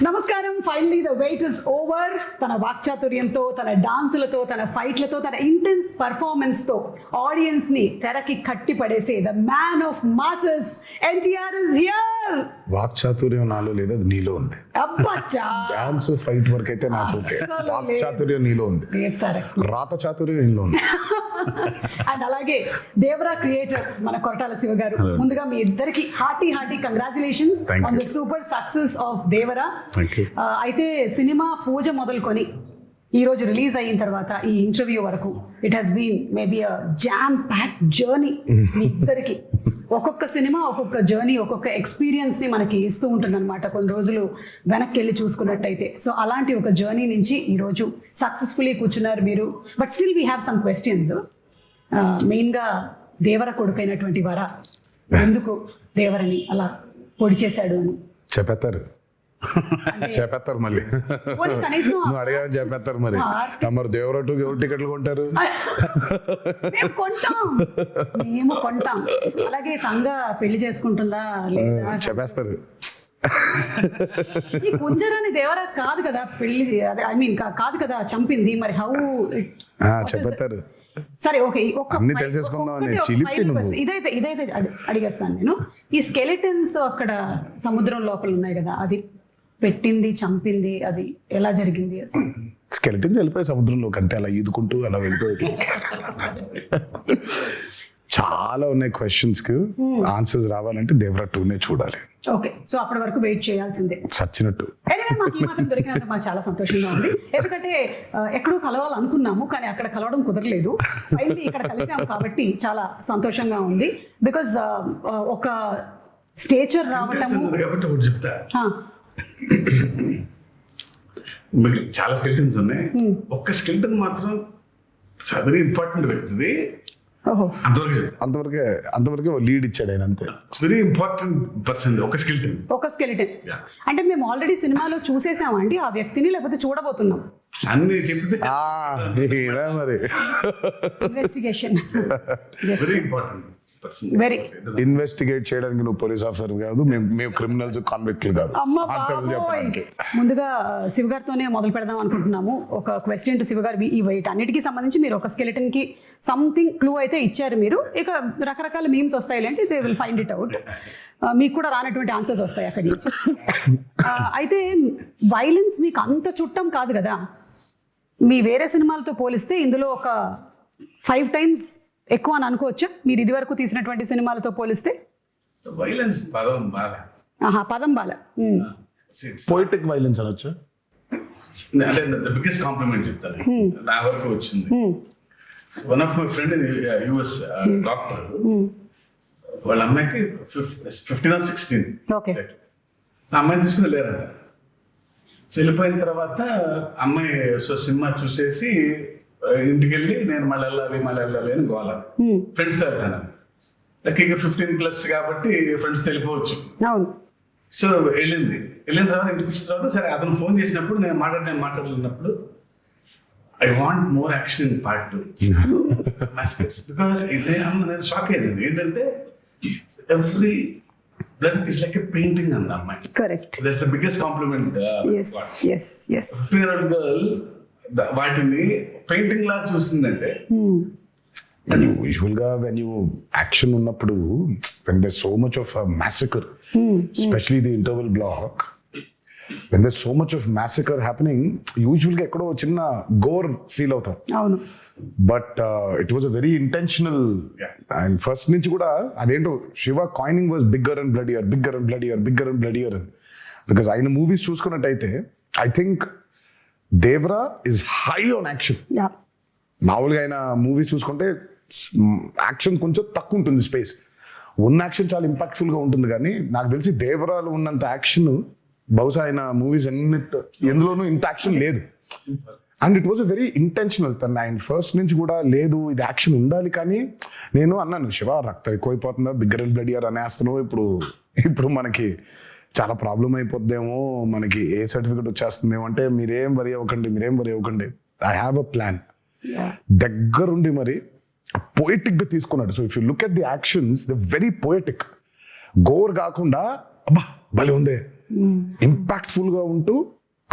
నమస్కారం. Finally the weight is over. తన వాక్చాతుర్యంతో, తన డాన్సులతో, తన ఫైట్లతో, తన ఇంటెన్స్ పర్ఫార్మెన్స్ తో ఆడియన్స్ ని తెరకి కట్టి పడేసే the man of masses NTR is here. వాక్చాతుర్యం నాలో లేదు, అది నీలో ఉంది. అబ్బచ్చా, డాన్స్ ఫైట్ వరకు అయితే నాకు ఓకే. వాక్చాతుర్యం నీలో ఉంది, రాత చాతుర్యం నీలో ఉంది. అండ్ అలాగే దేవరా క్రియేటర్ మన కొరటాల శివ గారు, ముందుగా మీ ఇద్దరికి hearty congratulations on the super success of Devara. అయితే సినిమా పూజ మొదలుకొని ఈ రోజు రిలీజ్ అయిన తర్వాత ఈ ఇంటర్వ్యూ వరకు it has been maybe a jam pack journey. మీ ఇద్దరికి ఒక్కొక్క సినిమా ఒక్కొక్క జర్నీ, ఒక్కొక్క ఎక్స్పీరియన్స్ ని మనకి ఇస్తూ ఉంటుంది అనమాట. కొన్ని రోజులు వెనక్కి వెళ్ళి చూసుకున్నట్టయితే. సో అలాంటి ఒక జర్నీ నుంచి ఈ రోజు సక్సెస్ఫుల్లీ కూర్చున్నారు మీరు. But still we have some questions. మెయిన్గా దేవర కొడుకైనటువంటి వర ఎందుకు దేవరని అలా పొడి చేశాడు అని చెప్పేస్తారు మళ్ళీ. నువ్వు అడిగాని చెప్పేస్తారు మరి. మరి దేవరటు ఎవరు టికెట్లు కొంటారు? మేము కొంటాం. అలాగే తంగ పెళ్లి చేసుకుంటుందా చెప్పేస్తారు. ఈ కుంజరాని దేవరా కాదు కదా పెళ్లి, ఐ మీన్ కాదు కదా చంపింది. మరి హౌ చెప్పేస్తారు. సరే ఓకే, ఇదైతే అడిగేస్తాను నేను. ఈ స్కెలిటన్స్ అక్కడ సముద్రం లోపల ఉన్నాయి కదా, అది పెట్టింది, చంపింది, అది ఎలా జరిగింది అసలు? స్కెలిటన్స్ వెళ్ళిపోయి సముద్రంలోకి అంతే, అలా ఈదుకుంటూ అలా వెళ్ళిపోయి. చాలా ఉన్నాయి క్వశ్చన్స్ కి ఆన్సర్స్ రావాలంటే దేవరా 2నే చూడాలి. ఓకే, సో అప్పటి వరకు వెయిట్ చేయాల్సిందే చచ్చినట్టు. మాకు ఈ మాత్రం దొరికినందుకు మాకు చాలా సంతోషంగా ఉంది. ఎందుకంటే ఎక్కడో కలవాలనుకున్నాము కానీ అక్కడ కలవడం కుదరలేదు. ఫైనల్లీ ఇక్కడ కలిసాము కాబట్టి చాలా సంతోషంగా ఉంది. బికాజ్ ఒక స్టేచర్ రావటము. మీకు చాలా స్కెల్టన్స్ ఉన్నాయి, ఒక్క స్కెల్టన్ మాత్రం వెరీ ఇంపార్టెంట్ వ్యక్తిది. అంతవరకే లీడ్ ఇచ్చాడు ఆయన, అంతే. వెరీ ఇంపార్టెంట్ పర్సన్ ఒక స్కెలిటన్. అంటే మేము ఆల్రెడీ సినిమాలో చూసేసామండి ఆ వ్యక్తిని, లేకపోతే చూడబోతున్నాం అన్ని చెప్తే మరి. Investigation very important. ఇన్వెస్టిగేట్ చేయడానికి నువ్వు పోలీస్ ఆఫీసర్ కాదు, మేము క్రిమినల్స్, కాన్విక్ట్లు కాదు. ముందుగా శివ గారితోనే మొదలు పెడదాం అనుకుంటున్నాము. ఒక క్వశ్చన్ టు శివ గారు. ఈ వెయిట్ అన్నిటికీ సంబంధించి మీరు ఒక స్కెలిటన్ కి సంథింగ్ క్లూ అయితే ఇచ్చారు మీరు. ఇక రకరకాల మీమ్స్ వస్తాయి అంటే they will find it out. మీకు కూడా రానటువంటి ఆన్సర్స్ వస్తాయి అక్కడి నుంచి. అయితే వైలెన్స్ మీకు అంత చుట్టం కాదు కదా. మీ వేరే సినిమాలతో పోలిస్తే ఇందులో ఒక 5 times ఎక్కువ అని అనుకోవచ్చా మీరు ఇది వరకు తీసినటువంటి సినిమాలతో పోలిస్తే? వైలెన్స్ పదం బాల పోయిటిక్ వైలెన్స్ అనొచ్చు. అంటే బిగ్గెస్ట్ కాంప్లిమెంట్ చెప్తాను నా వరకు వచ్చింది. One of my friend US doctor, వాళ్ళ అమ్మాయికి 15 or 16. ఆ అమ్మాయిని తీసుకుని లేరంట. వెళ్ళిపోయిన తర్వాత అమ్మాయి సినిమా చూసేసి ఇంటికి వెళ్ళి నేను మళ్ళీ వెళ్ళాలి అని గోల. ఫ్రెండ్స్తో వెళ్తాను. లక్కీగా 15+ కాబట్టి ఫ్రెండ్స్ వెళ్ళిపోవచ్చు. సో వెళ్ళిన తర్వాత ఇంటికి వచ్చిన తర్వాత సరే అతను ఫోన్ చేసినప్పుడు నేను మాట్లాడుతున్నప్పుడు I want more action in part 2. Because నేను షాక్ అయ్యాను. ఏంటంటే every blood is like a painting అంది అమ్మాయి. Correct. That's the biggest compliment. 15-year-old girl వాటిని పెయింటింగ్ లా చూసిందంటే. యూజువల్గా వెన్ యూ యాక్షన్ ఉన్నప్పుడు when there's so much of a massacre, especially the interval block, when there's so much of massacre happening, usually ekkado chinna gore feel అవుతాం. అవును. But it was a very intentional. And first నుంచి కూడా అదేంటో Shiva coining was bigger and bloodier అని. Because ఆయన movies చూసుకున్నట్టయితే I think Devara is high on action. మామూలుగా ఆయన మూవీస్ చూసుకుంటే యాక్షన్ కొంచెం తక్కువ ఉంటుంది, స్పేస్ ఉన్న యాక్షన్ చాలా ఇంపాక్ట్ఫుల్ గా ఉంటుంది. కానీ నాకు తెలిసి దేవరాలు ఉన్నంత యాక్షన్ బహుశా ఆయన మూవీస్ ఎందులోనూ ఇంత యాక్షన్ లేదు. And it was a very intentional. ఆయన ఫస్ట్ నుంచి కూడా లేదు ఇది యాక్షన్ ఉండాలి. కానీ నేను అన్నాను, శివ రక్తం ఎక్కువైపోతుందా, బిగ్గర్ అండ్ బ్లడియర్ అనేస్తాను, ఇప్పుడు మనకి చాలా ప్రాబ్లం అయిపోద్దేమో, మనకి ఏ సర్టిఫికెట్ వచ్చేస్తుందేమో అంటే మీరేం వరి అవ్వకండి, ఐ హ్యావ్ అ ప్లాన్. దగ్గరుండి మరి పోయిటిక్ గా తీసుకున్నాడు. So if you look at the actions the very poetic. గోర్ కాకుండా అబ్బా భలే ఉందే ఇంపాక్ట్ఫుల్ గా ఉంటూ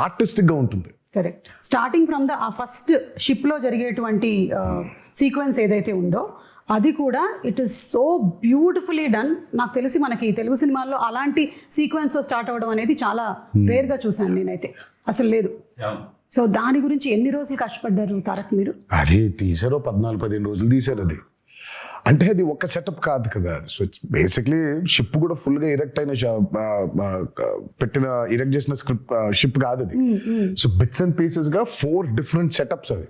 ఆర్టిస్టిక్ గా ఉంటుంది. కరెక్ట్. స్టార్టింగ్ ఫ్రమ్ ద ఆ ఫస్ట్ షిప్ లో జరిగేటువంటి సీక్వెన్స్ ఏదైతే ఉందో అది కూడా it is so beautifully done. నాకు తెలిసి మనకి తెలుగు సినిమాల్లో అలాంటి సీక్వెన్స్ స్టార్ట్ అవ్వడం అనేది చాలా రేర్ గా చూసాను నేనైతే, అసలు లేదు. సో దాని గురించి ఎన్ని రోజులు కష్టపడ్డారు తారక్ మీరు? అది తీసారో 14-15 రోజులు తీసారు. అది అంటే అది ఒక సెటప్ కాదు కదా. సో ఇట్స్ బేసిక్లీ షిప్ కూడా ఫుల్ గా ఇరెక్ట్ అయిన ఇరెక్ట్ చేసిన స్క్రిప్ట్ షిప్ కాదు అది. సో బిట్స్ అండ్ పీసెస్ గా 4 డిఫరెంట్ సెటప్స్ అవి.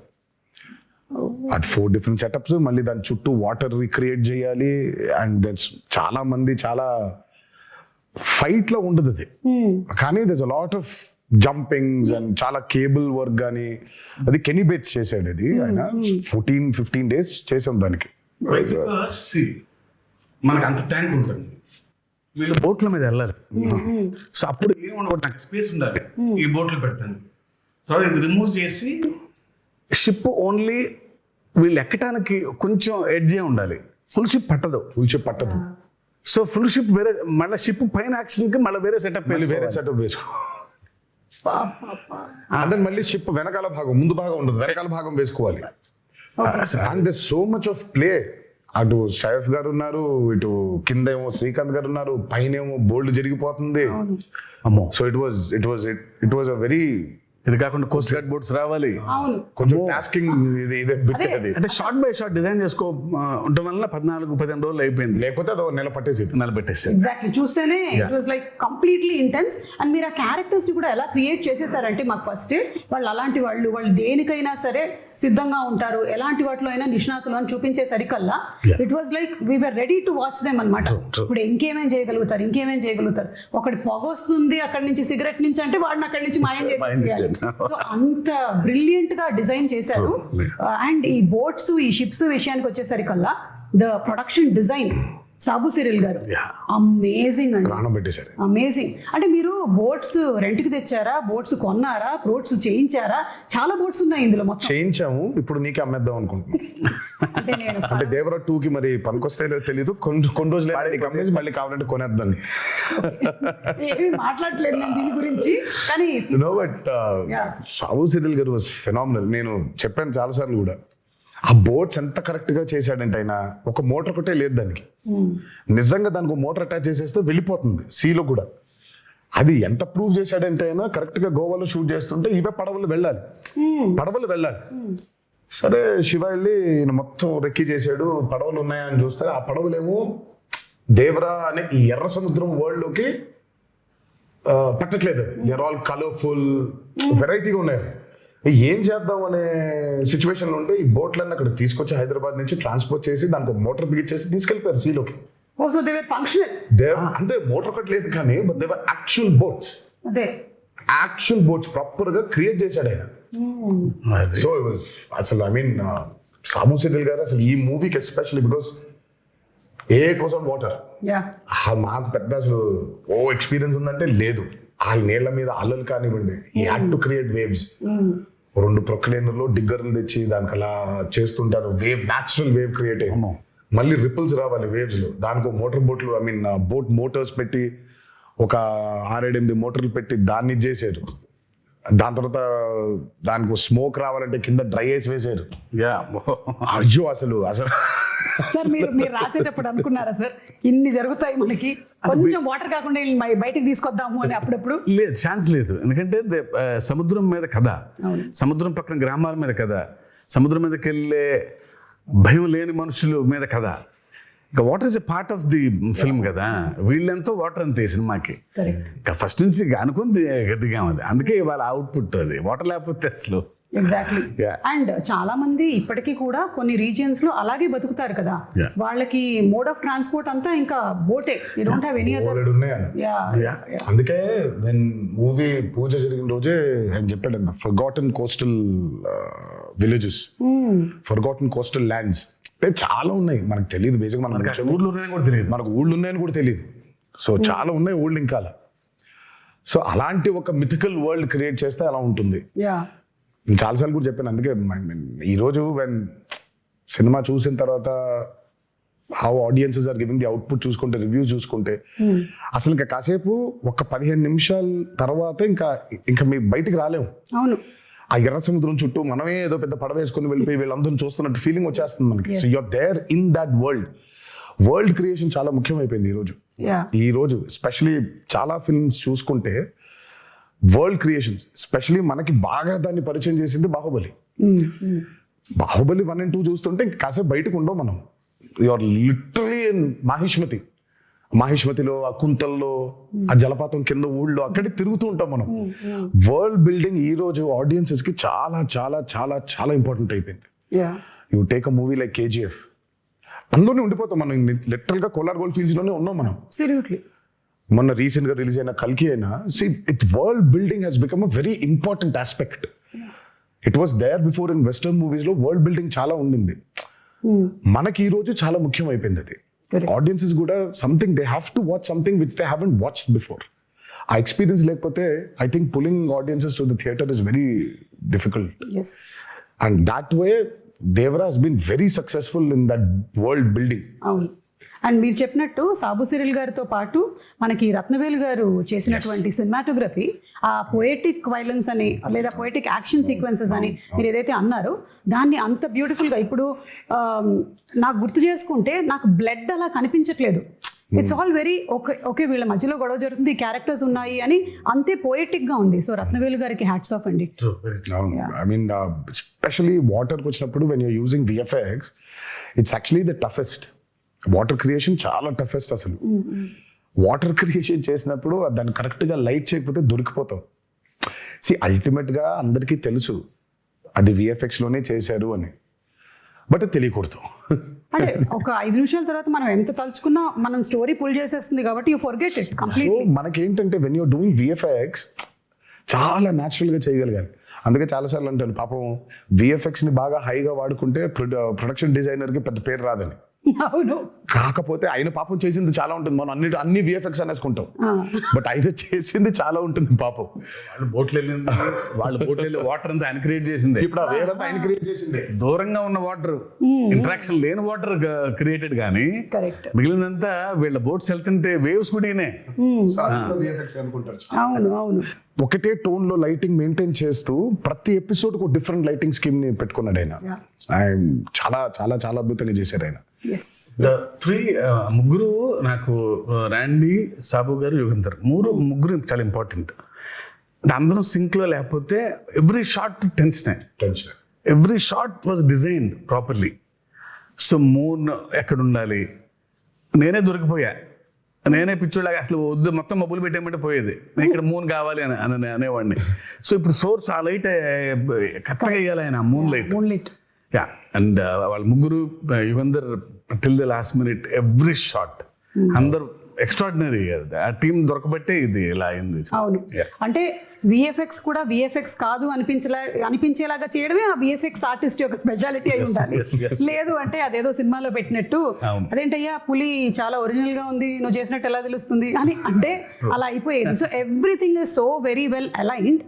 అది 4 డిఫరెంట్ సెటప్స్, మళ్ళీ దాని చుట్టూ వాటర్ రిక్రియేట్ చేయాలి. అండ్ దట్స్ చాలా మంది చాలా ఫైట్ లో ఉండదు అది, కానీ that's a lot of jumpings and చాలా కేబుల్ వర్క్ కానీ. అది కెనీ బేట్స్ చేసాడు అది, ఆయన 14-15 days చేసాం దానికి. మనకు అంత ట్యాంక్ ఉంటుంది, వీళ్ళు బోట్ల మీద వెళ్ళాలి. సో అప్పుడు ఏమన్నా నాకు స్పేస్ ఉండాలి ఈ బోట్లు పెడతాను. సో ఇది రిమూవ్ చేసి షిప్ ఓన్లీ వీళ్ళు ఎక్కడానికి కొంచెం ఎడ్జే ఉండాలి. ఫుల్ షిప్ పట్టదు. సో ఫుల్ షిప్ వేరే, మళ్ళీ షిప్ పైన యాక్షన్ కి మళ్ళీ వేరే సెటప్ వేసుకో. అదే మళ్ళీ షిప్ వెనకాల భాగం, ముందు భాగం ఉండదు, వెనకాల భాగం వేసుకోవాలి. And there so much of play. అటు సైఫ్ గారు ఉన్నారు, ఇటు కింద ఏమో శ్రీకాంత్ గారు ఉన్నారు, పైన ఏమో బోల్డ్ జరిగిపోతుంది. అమ్మో. So it was a very, ఇది కాకుండా కోస్ట్ గార్డ్ బోట్స్ రావాలి, కొంచెం టాస్కింగ్ ఇదే బిట్ అది. అంటే షార్ట్ బై షార్ట్ డిజైన్ చేసుకో ఉండడం వల్ల 14-15 రోజులు అయిపోయింది. లేకపోతే అది నెల పట్టేసి. ఎగ్జాక్ట్లీ. చూస్తేనే it was like completely intense. And మీరు ఆ క్యారెక్టర్స్ ని కూడా ఎలా క్రియేట్ చేసేసారంటే మాకు ఫస్ట్ వాళ్ళు అలాంటి వాళ్ళు దేనికైనా సరే సిద్ధంగా ఉంటారు, ఎలాంటి వాటిలో అయినా నిష్ణాతులు అని చూపించే సరికల్లా it was like we were ready to watch them అనమాట. ఇప్పుడు ఇంకేమేం చేయగలుగుతారు. ఒకటి పొగ వస్తుంది అక్కడి నుంచి, సిగరెట్ నుంచి అంటే వాడిని అక్కడి నుంచి మాయం చేసేయాలి. సో అంత బ్రిలియంట్ గా డిజైన్ చేశారు. అండ్ ఈ బోట్స్, ఈ షిప్స్ విషయానికి వచ్చేసరికల్లా the production design Sabu Cyril గారు అమేజింగ్ అండి, అమేజింగ్. అంటే మీరు బోట్స్ రెంట్కి తెచ్చారా, బోట్స్ కొన్నారా, బోట్స్ చేయించారా? చాలా బోట్స్ ఉన్నాయి ఇందులో. మొత్తం చేయించాము, ఇప్పుడు నీకే అమ్మేద్దాం అనుకుంటున్నాం. అంటే దేవరా 2కి మరి పనికొస్తాయో తెలియదు, కొన్ని రోజులు అమ్మేసి మళ్ళీ కావాలంటే కొనేద్దాం. ఏమి మాట్లాడలేదు నేను దీని గురించి, కానీ బట్ సాబు సిరిల్ గారు వాజ్ ఫెనామినల్. నేను చెప్పాను చాలా సార్లు కూడా, ఆ బోట్స్ ఎంత కరెక్ట్ గా చేశాడంటే ఆయన ఒక మోటార్ ఒకటే లేదు దానికి. నిజంగా దానికి ఒక మోటార్ అటాచ్ చేసేస్తే వెళ్ళిపోతుంది సీలో కూడా. అది ఎంత ప్రూవ్ చేశాడంటే ఆయన కరెక్ట్ గా గోవాలో షూట్ చేస్తుంటే ఇవే పడవలు వెళ్ళాలి. సరే శివ వెళ్ళి ఈయన మొత్తం రెక్కి చేశాడు, పడవలు ఉన్నాయా అని చూస్తే ఆ పడవలేమో దేవరా అనే ఈ ఎర్ర సముద్రం వరల్డ్ లోకి పట్టట్లేదు. దే ఆర్ ఆల్ కలర్ఫుల్, వెరైటీగా ఉన్నాయి. ఏం చేద్దాం అనే సిచ్యువేషన్ లో ఉంటే ఈ బోట్లన్నీ అక్కడ తీసుకొచ్చి హైదరాబాద్ నుంచి ట్రాన్స్పోర్ట్ చేసి దానికి ఒక మోటార్ బిగించేసి తీసుకెళ్లిపోయారు సీలోకి. అంటే మోటార్ ఒకటి లేదు కానీ but they were actual boats proper గా క్రియేట్ చేశాడు ఆయన. సో ఇట్ వాస్ అసలు ఐ మీన్ సాబు సిరిల్ గారు అసలు ఈ మూవీకి especially because it was on water. మాకు పెద్ద అసలు ఎక్స్పీరియన్స్ ఉందంటే లేదు. ఆ నీళ్ల మీద అలలు కానివ్వండి, ఈ హ్యాడ్ టు క్రియేట్ వేవ్స్. 2 ప్రొక్లైనర్లు డిగ్గర్లు తెచ్చి దానికి అలా చేస్తుంటే అది వేవ్, న్యాచురల్ వేవ్ క్రియేట్ అయ్యి మళ్ళీ రిపుల్స్ రావాలి వేవ్స్ లో. దానికి బోట్లు ఐ మీన్ బోట్ మోటార్స్ పెట్టి ఒక 6-8 మోటార్లు పెట్టి దాన్ని చేశారు. దాని తర్వాత దానికి స్మోక్ రావాలంటే కింద డ్రై ఐస్ వేసారు. అయ్యో అసలు సార్ మీరు రాసేటప్పుడు అనుకున్నారా సార్ ఇన్ని జరుగుతాయి మనకి, కొంచెం వాటర్ కాకుండా బయటికి తీసుకొద్దాము అని? అప్పుడప్పుడు లేదు, ఛాన్స్ లేదు. ఎందుకంటే సముద్రం మీద కథ, సముద్రం పక్కన గ్రామాల మీద కథ, సముద్రం మీదకి వెళ్ళే భయం లేని మనుషుల మీద కథ. ఇంకా water is a part of the film కదా. వీళ్ళెంతో వాటర్ అంతే సినిమాకి. ఇంకా ఫస్ట్ నుంచి అనుకుంది గట్టిగా ఉంది, అందుకే వాళ్ళ అవుట్పుట్ అది. వాటర్ లేకపోతే అసలు ఎగ్జాక్ట్లీ. అండ్ చాలా మంది ఇప్పటికీ కూడా కొన్ని రీజియన్స్ లో అలాగే బతుకుతారు కదా, వాళ్ళకి మోడ్ ఆఫ్ ట్రాన్స్పోర్ట్ అంతా ఇంకా బోటే. You don't have any other. అందుకే వెన్ మూవీ పూజ జరిగిన రోజే ఆయన చెప్పాడు, forgotten coastal villages, forgotten coastal lands అంటే చాలా ఉన్నాయి, మనకు తెలియదు. బేసిక్ మనకు ఊళ్ళో ఉన్నాయని కూడా తెలియదు, మనకు ఊళ్ళు ఉన్నాయని కూడా తెలియదు. సో చాలా ఉన్నాయి ఊళ్ళు ఇంకా. సో అలాంటి ఒక మిథికల్ వరల్డ్ క్రియేట్ చేస్తే అలా ఉంటుంది. చాలాసార్లు కూడా చెప్పాను. అందుకే ఈరోజు వెన్ సినిమా చూసిన తర్వాత how audiences are giving the output చూసుకుంటే, రివ్యూస్ చూసుకుంటే, అసలు ఇంకా కాసేపు ఒక 15 నిమిషాల తర్వాత ఇంకా మీ బయటికి రాలేము. అవును, ఆ ఎర్ర సముద్రం చుట్టూ మనమే ఏదో పెద్ద పడవ వేసుకుని వెళ్ళిపోయి వీళ్ళందరూ చూస్తున్నట్టు ఫీలింగ్ వచ్చేస్తుంది మనకి. So you're there in that world creation చాలా ముఖ్యమైపోయింది ఈ రోజు ఎస్పెషలీ చాలా ఫిల్మ్స్ చూసుకుంటే వరల్డ్ క్రియేషన్స్, ఎస్పెషలీ మనకి బాగా దాన్ని పరిచయం చేసింది బాహుబలి. బాహుబలి 1 and 2 చూస్తుంటే ఇంకా కాసేపు బయటకు ఉండవు మనం. యూఆర్ లిటరలీ ఇన్ మాహిష్మతిలో, ఆ కుంతల్లో, ఆ జలపాతం కింద ఊళ్ళో అక్కడే తిరుగుతూ ఉంటాం మనం. వరల్డ్ బిల్డింగ్ ఈ రోజు ఆడియన్సెస్ కి చాలా చాలా చాలా చాలా ఇంపార్టెంట్ అయిపోయింది. You take a movie like KGF, అందులోనే ఉండిపోతాం మనం. లిటరల్ గా కోలార్ గోల్డ్ ఫీల్డ్స్ లోనే ఉన్నాం మనం. మొన్న రీసెంట్ గా రిలీజ్ అయిన కల్కి అయినా, world building has become a very important aspect. It was there before in western movies లో వరల్డ్ బిల్డింగ్ చాలా ఉండింది. మనకి ఈ రోజు చాలా ముఖ్యం అయిపోయింది అది. ఆడియన్సెస్ కూడా something they have to watch something which they haven't watched before. ఆ ఎక్స్పీరియన్స్ లేకపోతే I think pulling audiences to the theatre is very difficult. And that way Devara has been very successful in that world building. అవును, and మీరు చెప్పినట్టు Sabu Cyril గారితో పాటు మనకి రత్నవేలు గారు చేసినటువంటి సినిమాటోగ్రఫీ, ఆ పొయెటిక్ వైలెన్స్ అని లేదా పొయెటిక్ యాక్షన్ సీక్వెన్సెస్ అని మీరు ఏదైతే అన్నారో దాన్ని అంత బ్యూటిఫుల్గా ఇప్పుడు నాకు గుర్తు చేసుకుంటే నాకు బ్లడ్ అలా కనిపించట్లేదు. ఇట్స్ ఆల్ వెరీ ఓకే వీళ్ళ మధ్యలో గొడవ జరుగుతుంది, ఈ క్యారెక్టర్స్ ఉన్నాయి అని అంతే పోయెటిక్ గా ఉంది. సో రత్నవేలు గారికి హ్యాట్స్ ఆఫ్ అండి. ఐ మీన్ ఎస్పెషలీ వాటర్కి వచ్చినప్పుడు when you're using VFX, it's actually the toughest. Water creation చాలా టఫెస్ట్ అసలు. వాటర్ క్రియేషన్ చేసినప్పుడు దాన్ని కరెక్ట్గా లైట్ చేయకపోతే దొరికిపోతాం. అల్టిమేట్ గా అందరికీ తెలుసు అది VFX లోనే చేశారు అని, బట్ తెలియకూడదు. అంటే ఒక 5 నిమిషాల తర్వాత మనం ఎంత తలుచుకున్నా మనం స్టోరీ పుల్ చేసేస్తుంది కాబట్టి you forget it completely. So మనకేంటంటే వెన్ యూర్ డూయింగ్ VFX చాలా న్యాచురల్ గా చేయగలిగాలి. అందుకే చాలాసార్లు అంటాను పాపం VFX ని బాగా హైగా వాడుకుంటే ప్రొడక్షన్ డిజైనర్ కి పెద్ద పేరు రాదని. అవును, కాకపోతే ఆయన పాపం చేసింది చాలా ఉంటుంది. మనం అన్ని VFX అనేసుకుంటాం, బట్ ఆయన చేసింది చాలా ఉంటుంది పాపం. వాళ్ళ బోట్లు వాటర్ అంతా ఆయన క్రియేట్ చేసింది. ఇప్పుడు ఆ వేర్ అంతా ఆయన క్రియేట్ చేసింది. దూరంగా ఉన్న వాటర్, ఇంటరాక్షన్ లేని వాటర్ క్రియేటెడ్ కానీ మిగిలినంతా వీళ్ళ బోట్స్ వెళ్తుంటే వేవ్స్ కూడా అవును. ఒకటే టోన్ లో లైటింగ్ మెయింటైన్ చేస్తూ ప్రతి ఎపిసోడ్ కు డిఫరెంట్ లైటింగ్ స్కీమ్ ని పెట్టుకున్నాడు ఆయన. చాలా చాలా చాలా అద్భుతంగా చేశారు ఆయన. ముగ్గురు నాకు రాండీ, సాబు గారు, యుగంధర్ ముగ్గురు చాలా ఇంపార్టెంట్. అందరం సింక్ లో లేకపోతే every shot tension. Every shot was designed properly. So moon ఎక్కడ ఉండాలి, నేనే దొరికిపోయా, నేనే పిచ్చోళ్ళగా అసలు వద్దు మొత్తం మబ్బులు పెట్టేయమంటే పోయేది, నేను ఇక్కడ మూన్ కావాలి అని అనేవాడిని. సో ఇప్పుడు సోర్స్ ఆ లైట్ కరెక్ట్గా వేయాలి ఆయన, మూన్ లైట్. యా, అండ్ వాళ్ళ ముగ్గురు, Yugandhar till the last minute every shot, అందరు ఎక్స్ట్రాడినరీ. ఆ టీం దొరకబట్టే ఇది ఇలా అయింది. అవును, అంటే VFX కూడా VFX కాదు అనిపించేలాగా చేయడమే ఆ VFX ఆర్టిస్ట్ యొక్క స్పెషాలిటీ అయి ఉండాలి. లేదు అంటే అదేదో సినిమాలో పెట్టినట్టు అదేంటయ్యా పులి చాలా ఒరిజినల్ గా ఉంది, నువ్వు చేసినట్టు ఎలా తెలుస్తుంది అని అంటే అలా అయిపోయేది. So everything is so very well aligned.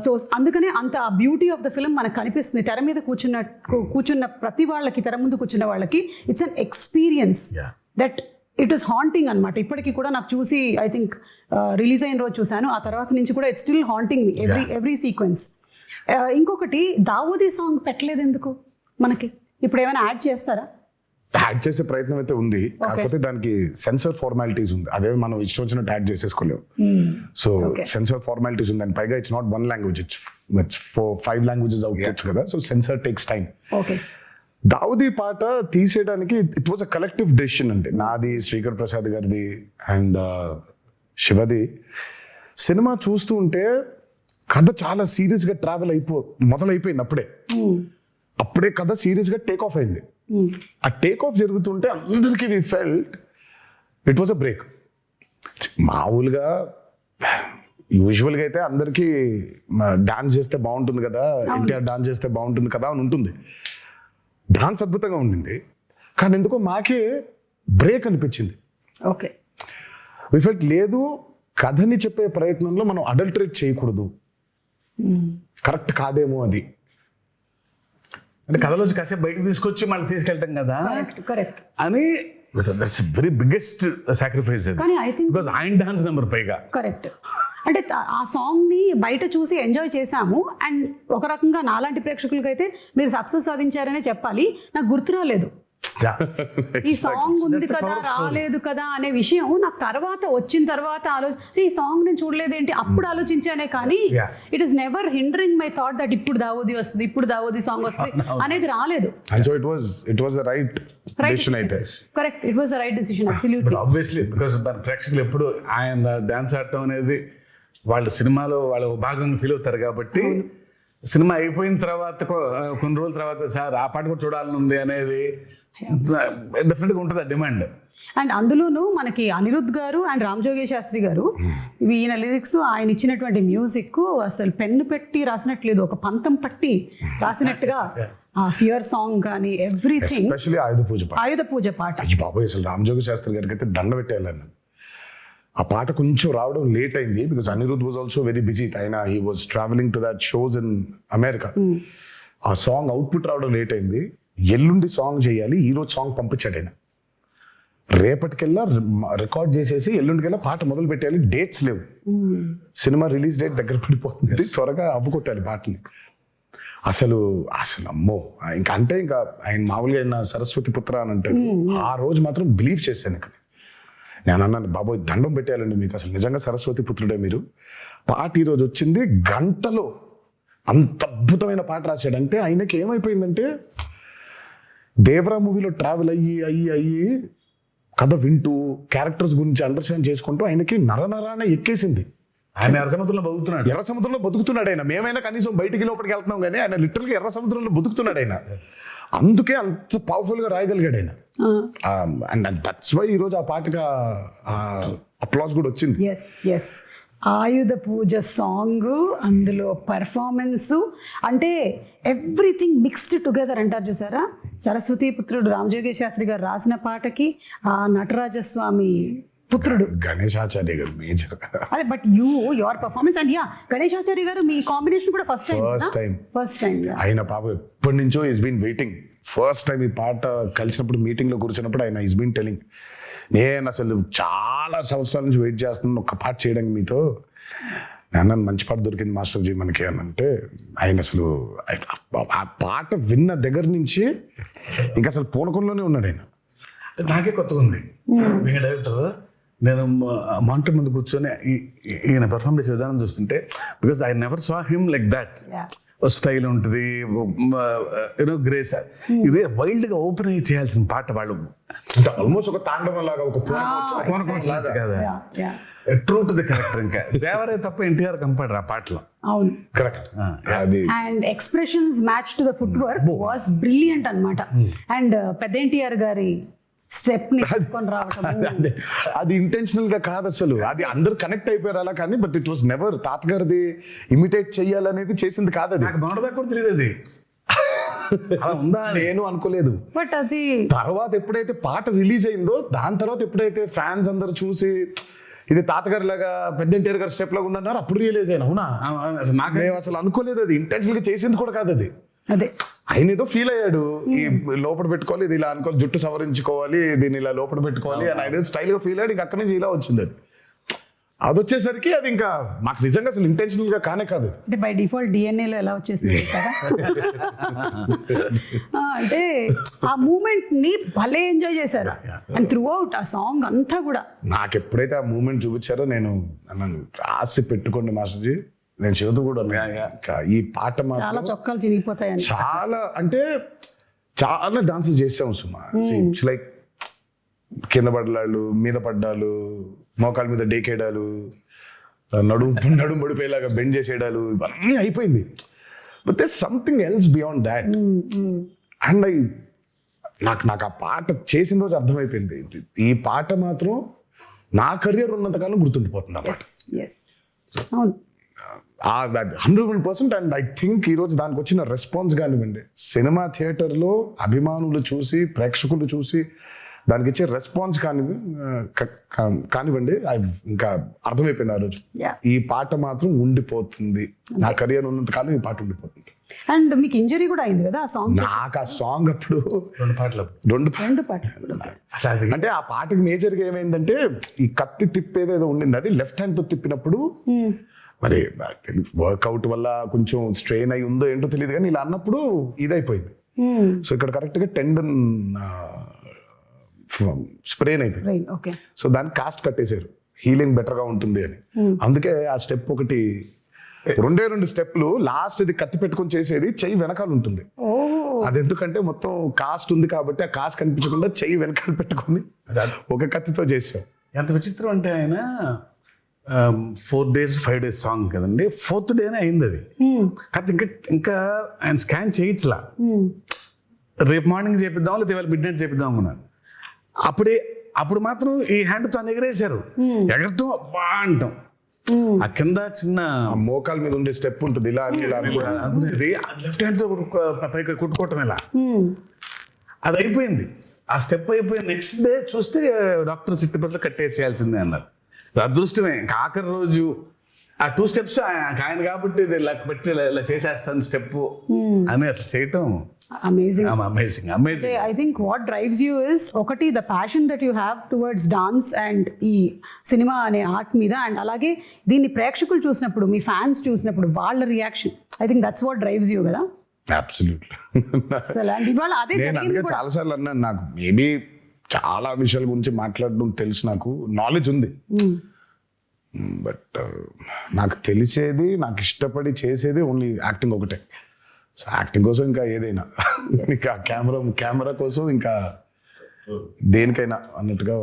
So అందుకనే అంత ఆ బ్యూటీ ఆఫ్ ద ఫిల్మ్ మనకు కనిపిస్తుంది. తెర మీద కూర్చున్న ప్రతి వాళ్ళకి, తెర ముందు కూర్చున్న వాళ్ళకి it's an experience that it is haunting అనమాట. ఇప్పటికీ కూడా నాకు చూసి ఐ థింక్ రిలీజ్ అయిన రోజు చూశాను, ఆ తర్వాత నుంచి కూడా it's still haunting me every sequence. ఇంకొకటి దావూదీ సాంగ్ పెట్టలేదు ఎందుకు మనకి? ఇప్పుడు ఏమైనా యాడ్ చేస్తారా? యాడ్ చేసే ప్రయత్నం అయితే ఉంది, కాకపోతే దానికి సెన్సర్ ఫార్మాలిటీస్ ఉంది. అదే మనం ఇష్టం వచ్చినట్టు యాడ్ చేసేసుకోలేము. సో సెన్సర్ ఫార్మాలిటీస్ ఉంది, అండ్ పైగా it's not 1 language, it's 5 languages outputs కదా. So censor takes time. Daavudi పాట తీసేయడానికి it was a collective decision అండి. నాది, శ్రీకర్ ప్రసాద్ గారిది అండ్ శివది. సినిమా చూస్తూ ఉంటే కథ చాలా సీరియస్ గా ట్రావెల్ మొదలైపోయింది. అప్పుడే కథ సీరియస్ గా టేక్ ఆఫ్ అయింది. ఆ టేక్ ఆఫ్ జరుగుతుంటే అందరికీ we felt it was a break. మామూలుగా యూజువల్గా అయితే అందరికీ డాన్స్ చేస్తే బాగుంటుంది కదా, ఎన్టీఆర్ డాన్స్ చేస్తే బాగుంటుంది కదా అని ఉంటుంది. డాన్స్ అద్భుతంగా ఉండింది, కానీ ఎందుకో మాకే బ్రేక్ అనిపించింది. వి ఫెల్ట్ లేదు, కథని చెప్పే ప్రయత్నంలో మనం అడల్టరేట్ చేయకూడదు, కరెక్ట్ కాదేమో అది. అంటే కథలోంచి కాసేపు బయటకు తీసుకొచ్చి మళ్ళీ తీసుకెళ్ళటం కదా కరెక్ట్. అని దట్స్ వెరీ బిగ్గెస్ట్ సాక్రిఫైస్ కానీ I think- బికాస్ ఆయన డాన్స్ నెంబర్ పైగా కరెక్ట్. అంటే ఆ సాంగ్ ని బయట చూసి ఎంజాయ్ చేశాము. అండ్ ఒక రకంగా నాలాంటి ప్రేక్షకులకైతే మీరు సక్సెస్ సాధించారనే చెప్పాలి. నాకు గుర్తు రాలేదు ఈ సాంగ్ ఉంది That's the కదా, power of story. రాలేదు కదా అనే విషయం నాకు తర్వాత వచ్చిన తర్వాత ఈ సాంగ్ నేను చూడలేదేంటి అప్పుడు ఆలోచించానే కానీ Yeah. It is never hindering my thought that ఇప్పుడు దావోది వస్తుంది, ఇప్పుడు దావోది సాంగ్ వస్తుంది అనేది రాలేదు. And so it was the right decision అయితే. Correct, it was the right decision absolutely. Obviously because మన ప్రేక్షకులు ఎప్పుడు ఆయన డాన్స్ ఆడటం అనేది వాళ్ళ సినిమాలో వాళ్ళ భాగంగా ఫీల్ అవుతారు కాబట్టి సినిమా అయిపోయిన తర్వాత కొన్ని రోజుల తర్వాత సార్ ఆ పాట కూడా చూడాలని ఉంది అనేది డెఫినెట్గా ఉంటుంది ఆ డిమాండ్. అండ్ అందులోనూ మనకి అనిరుద్ధ్ గారు అండ్ రామ్ జోగి శాస్త్రి గారు ఈయన లిరిక్స్, ఆయన ఇచ్చినటువంటి మ్యూజిక్ అసలు పెన్ను పెట్టి రాసినట్లేదు, ఒక పంతం పట్టి రాసినట్టుగా ఆ ఫియర్ సాంగ్ కానీ ఎవ్రీథింగ్. ఎస్పెషల్లీ ఆయుధ పూజ పాట. పాట ఈ బాబాయ్ అసలు రామజోగి శాస్త్రి గారికి అయితే దండ పెట్టేయాలని. ఆ పాట కొంచెం రావడం లేట్ అయింది because Anirudh was also very busy. ఆయన he was traveling to that shows in America. ఆ సాంగ్ అవుట్పుట్ రావడం లేట్ అయింది. ఎల్లుండి సాంగ్ చేయాలి, ఈ రోజు సాంగ్ పంపించాడు ఆయన. రేపటికెల్లా రికార్డ్ చేసేసి ఎల్లుండికెల్లా పాట మొదలు పెట్టాలి. డేట్స్ లేవు, సినిమా రిలీజ్ డేట్ దగ్గర పడిపోతుంది, త్వరగా అవ్వకొట్టాలి పాటని. అసలు అమ్మో ఇంకా అంటే ఇంకా ఆయన మామూలుగా ఆయన సరస్వతి పుత్ర అని అంటారు. ఆ రోజు మాత్రం బిలీవ్ చేశాను. ఇక్కడ నేను అన్నాను, బాబోయ్ దండం పెట్టేయాలండి మీకు, అసలు నిజంగా సరస్వతి పుత్రుడే మీరు. పాట ఈరోజు వచ్చింది, గంటలో అంత అద్భుతమైన పాట రాశాడంటే ఆయనకి ఏమైపోయిందంటే దేవరా మూవీలో ట్రావెల్ అయ్యి కథ వింటూ క్యారెక్టర్స్ గురించి అండర్స్టాండ్ చేసుకుంటూ ఆయనకి నరనరాన ఎక్కేసింది. ఆయన ఎర్ర సముద్రంలో బతుకుతున్నాడు. ఎర్ర సముద్రంలో బతుకుతున్నాడు ఆయన. మేమైనా కనీసం బయటికి లోపలికి వెళ్తున్నాం కానీ ఆయన లిటరల్గా ఎర్ర సముద్రంలో బతుకుతున్నాడు ఆయన. అందుకే అంత పవర్ఫుల్ గా రాయగలిగాడు ఆయన. అండ్ దట్స్ వై ఈరోజు ఆ పాటగా అప్లాస్ కూడా వచ్చింది. ఎస్ ఎస్ ఆయుధ పూజ సాంగ్, అందులో పర్ఫార్మెన్స్, అంటే ఎవ్రీథింగ్ మిక్స్డ్ టుగెదర్ అంటారు చూసారా. సరస్వతి పుత్రుడు రామజోగి శాస్త్రి గారు రాసిన పాటకి ఆ నటరాజస్వామి పుత్రుడు గణేశాచార్య గారు మేజర్. అదే but your performance and Ganesh Acharya గారు మీ కాంబినేషన్ కూడా ఫస్ట్ టైం ఆయన పాప ఎప్పటి నుంచో is been waiting. First time ఈ పాట కలిసినప్పుడు మీటింగ్ లో కూర్చున్నప్పుడు ఆయన ఈస్ బీన్ టెలింగ్, నేను అసలు చాలా సంవత్సరాల నుంచి వెయిట్ చేస్తున్నాను ఒక పాట చేయడానికి మీతో. నేను మంచి పాట దొరికింది మాస్టర్ జీ మనకి అని అంటే ఆయన అసలు ఆ పాట విన్న దగ్గర నుంచి ఇంకా అసలు పూనకంలోనే ఉన్నాడు ఆయన. నాకే కొత్తగా ఉంది. డైరెక్టర్ నేను మానిటర్ ముందు కూర్చొని ఈయన పెర్ఫార్మ్ చేసే విధానం చూస్తుంటే, because I never saw him like that. Style ఉంటుంది, యూనో గ్రేస్. ఇదే వైల్డ్ గా ఓపెన్ అయ్యి చేయాల్సిన పాట వాళ్ళు అంటే ఆల్మోస్ట్ ఒక తాండవం లాగా, ఒక ట్రూ టు ది క్యారెక్టర్. ఇంకా దేవరే తప్ప ఎన్టీఆర్ కంపాడు ఆ పాటలో. అవును, కరెక్ట్. అది and expressions match to the foot work was brilliant అన్నమాట. అండ్ పెద్ద ఎన్టీఆర్ గారి స్టెప్ ని తీసుకొని రావటం, అది ఇంటెన్షనల్ గా కాదు అసలు. అది అందరు కనెక్ట్ అయిపోయారు అలా కానీ, బట్ ఇట్ వాస్ నెవర్ తాతగారిది ఇమిటేట్ చెయ్యాలనేది చేసింది కాదు. అది నాకు మొన్నటిదాకా కూడా తెలియదు అది అలా ఉందా నేను అనుకోలేదు. బట్ అది తర్వాత ఎప్పుడైతే పాట రిలీజ్ అయిందో దాని తర్వాత ఎప్పుడైతే ఫ్యాన్స్ అందరు చూసి ఇది తాతగారి లాగా పెద్ద ఎన్టీఆర్ గారి స్టెప్ లాగా ఉందన్నారు, అప్పుడు రియలైజ్ అయినా అవునా నాకు మేము అసలు అనుకోలేదు. అది ఇంటెన్షనల్ గా చేసింది కూడా కాదు అది. అదే ఆయన ఏదో ఫీల్ అయ్యాడు, ఈ లోపల పెట్టుకోవాలి, ఇది ఇలా అనుకోవాలి, జుట్టు సవరించుకోవాలి, దీన్ని ఇలా లోపల పెట్టుకోవాలి అని ఆయన స్టైల్ గా ఫీల్ అయ్యాడు. ఇంకా అక్కడి నుంచి ఇలా వచ్చింది అది. అది వచ్చేసరికి అది ఇంకా మాకు నిజంగా అసలు ఇంటెన్షనల్ గా కానే కాదు. అంటే బై డిఫాల్ట్ డిఎన్ఏలో ఎలా వచ్చేసింది సారా. అంటే ఆ మూమెంట్ ని భలే ఎంజాయ్ చేశారు. అండ్ త్రూ అవుట్ ఆ సాంగ్ అంతా కూడా నాకు ఎప్పుడైతే ఆ మూమెంట్ చూపించారో నేను అన్నాను, రాసి పెట్టుకోండి మాస్టర్జీ, నేను చెబుతూ కూడా ఈ పాట చాలా మాత్రం చొక్కాలు చినిగిపోతాయని. చాలా అంటే చాలా డాన్సెస్ చేసాము సుమా. ఇట్స్ లైక్ కింద పడ్డాలు, మీద పడ్డాలు, మోకాల మీద డేకేయడాలు, నడుము పడిపోయేలాగా బెండ్ చేసేయడాలు, ఇవన్నీ అయిపోయింది. But they something else beyond that. And నాకు ఆ పాట చేసిన రోజు అర్థమైపోయింది, ఈ పాట మాత్రం నా కెరియర్ ఉన్నంతకాలం గుర్తుండిపోతుంది ఆ పాట. అవును 100%. అండ్ ఐ థింక్ ఈరోజు దానికి వచ్చిన రెస్పాన్స్ కానివ్వండి, సినిమా థియేటర్లో అభిమానులు చూసి, ప్రేక్షకులు చూసి దానికి ఇచ్చే రెస్పాన్స్ కానివ్వండి ఇంకా అర్థమైపోయింది ఆ రోజు. Yeah. ఈ పాట మాత్రం ఉండిపోతుంది, నా కెరియర్ ఉన్నంత కాలం ఈ పాట ఉండిపోతుంది. అండ్ మీకు ఇంజరీ కూడా అయింది కదా ఆ సాంగ్. నాకు ఆ సాంగ్ అప్పుడు రెండు పాటలు రెండు పాటలు. అంటే ఆ పాటకి మేజర్గా ఏమైందంటే ఈ కత్తి తిప్పేదేదో ఉండింది, అది లెఫ్ట్ హ్యాండ్ తో తిప్పినప్పుడు మరి వర్కౌట్ వల్ల కొంచెం స్ట్రెయిన్ అయి ఉందో ఏంటో తెలియదు, కానీ ఇలా అన్నప్పుడు ఇదైపోయింది. సో ఇక్కడ కరెక్ట్ గా టెండన్ స్ప్రెయిన్ అయిపోయింది. ఓకే. సో దాన్ని కాస్ట్ కట్టేశారు, హీలింగ్ బెటర్ గా ఉంటుంది అని. అందుకే ఆ స్టెప్ ఒకటి, రెండు స్టెప్లు, లాస్ట్ ఇది కత్తి పెట్టుకొని చేసేది చెయ్యి వెనకాల ఉంటుంది. అది ఎందుకంటే మొత్తం కాస్ట్ ఉంది కాబట్టి ఆ కాస్ట్ కనిపించకుండా చెయ్యి వెనకాల పెట్టుకొని ఒక కత్తితో చేసాం. ఎంత విచిత్రం అంటే ఆయన 4 days 5 days సాంగ్ కదండి, 4th డేనే అయింది అది. కాదు ఇంకా ఆయన స్కాన్ చేయించలా, రేపు మార్నింగ్ చేపిద్దాం లేదా ఇవాళ మిడ్ నైట్ చేపిద్దాం అనుకున్నాను. అప్పుడు మాత్రం ఈ హ్యాండ్ తో ఎగరేశారు, ఎగరటం బా అంటాం. ఆ కింద చిన్న మోకాల మీద ఉండే స్టెప్ ఉంటుంది, ఇలా అనుకునేది లెఫ్ట్ హ్యాండ్ తో పైకి కొట్టుకోవటం ఇలా, అది అయిపోయింది. ఆ స్టెప్ అయిపోయి నెక్స్ట్ డే చూస్తే డాక్టర్ సిట్టిపట్ల కట్టేసేయాల్సిందే అన్నారు. అదృష్టమే, ఆఖరి రోజు ఆ 2 steps ఆయన కాబట్టి ఇలా పెట్టి ఇలా చేసేస్తాను స్టెప్ అని అసలు చేయటం amazing. Amazing. I think what drives you is ఒకటి the passion that you have towards dance and ఈ సినిమా అనే ఆర్ట్ మీద, అండ్ అలాగే దీన్ని ప్రేక్షకులు చూసినప్పుడు, మీ ఫ్యాన్స్ చూసినప్పుడు వాళ్ళ reaction, I think that's what drives you కదా. అబ్సల్యూట్లీ. ఇవాళ అదే నేను అందుకే చాలా సార్లు అన్నాను, నాకు మేబీ చాలా విషయాల గురించి మాట్లాడడం తెలుసు, నాకు నాలెడ్జ్ ఉంది, బట్ నాకు తెలిసేది, నాకు ఇష్టపడి చేసేది ఓన్లీ యాక్టింగ్ ఒకటే. సో యాక్టింగ్ కోసం ఇంకా ఏదైనా, ఇంకా కెమెరా కోసం ఇంకా దేనికైనా అన్నట్టుగా.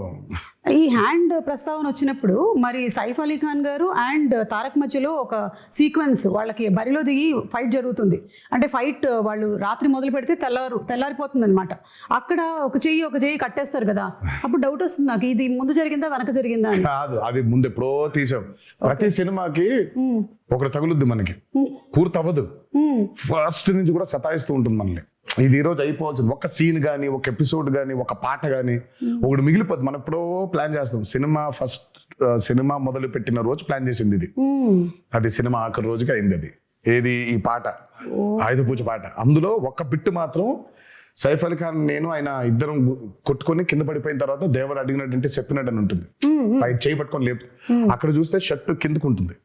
ఈ హ్యాండ్ ప్రస్తావన వచ్చినప్పుడు మరి సైఫ్ అలీ ఖాన్ గారు అండ్ తారక్ మధ్యలో ఒక సీక్వెన్స్, వాళ్ళకి బరిలో దిగి ఫైట్ జరుగుతుంది. అంటే ఫైట్ వాళ్ళు రాత్రి మొదలు పెడితే తెల్లారిపోతుంది అనమాట. అక్కడ ఒక చెయ్యి కట్టేస్తారు కదా, అప్పుడు డౌట్ వస్తుంది నాకు, ఇది ముందు జరిగిందా వెనక జరిగిందా అని. కాదు, అది ముందు ఎప్పుడో తీసాం. ప్రతి సినిమాకి ఒకటి తగులుద్ది, మనకి పూర్తి అవ్వదు, ఫస్ట్ నుంచి కూడా సతాయిస్తూ ఉంటుంది మనల్ని. ఇది ఈ రోజు అయిపోవాల్సింది, ఒక సీన్ కానీ, ఒక ఎపిసోడ్ కానీ, ఒక పాట కానీ ఒకటి మిగిలిపోద్ది. మనం ఎప్పుడో ప్లాన్ చేస్తాం. సినిమా మొదలు పెట్టిన రోజు ప్లాన్ చేసింది ఇది, అది సినిమా ఆఖరి రోజుకి అయింది. అది ఏది, ఈ పాట, ఆయుధ పూజ పాట. అందులో ఒక బిట్ మాత్రం సైఫ్ అలీ ఖాన్ నేను ఆయన ఇద్దరం కొట్టుకొని కింద పడిపోయిన తర్వాత దేవర్ అడిగినట్టు చెప్పినట్టు అని ఉంటుంది, పై చేయి పట్టుకొని లేపు. అక్కడ చూస్తే షర్ట్ కిందకు ఉంటుంది,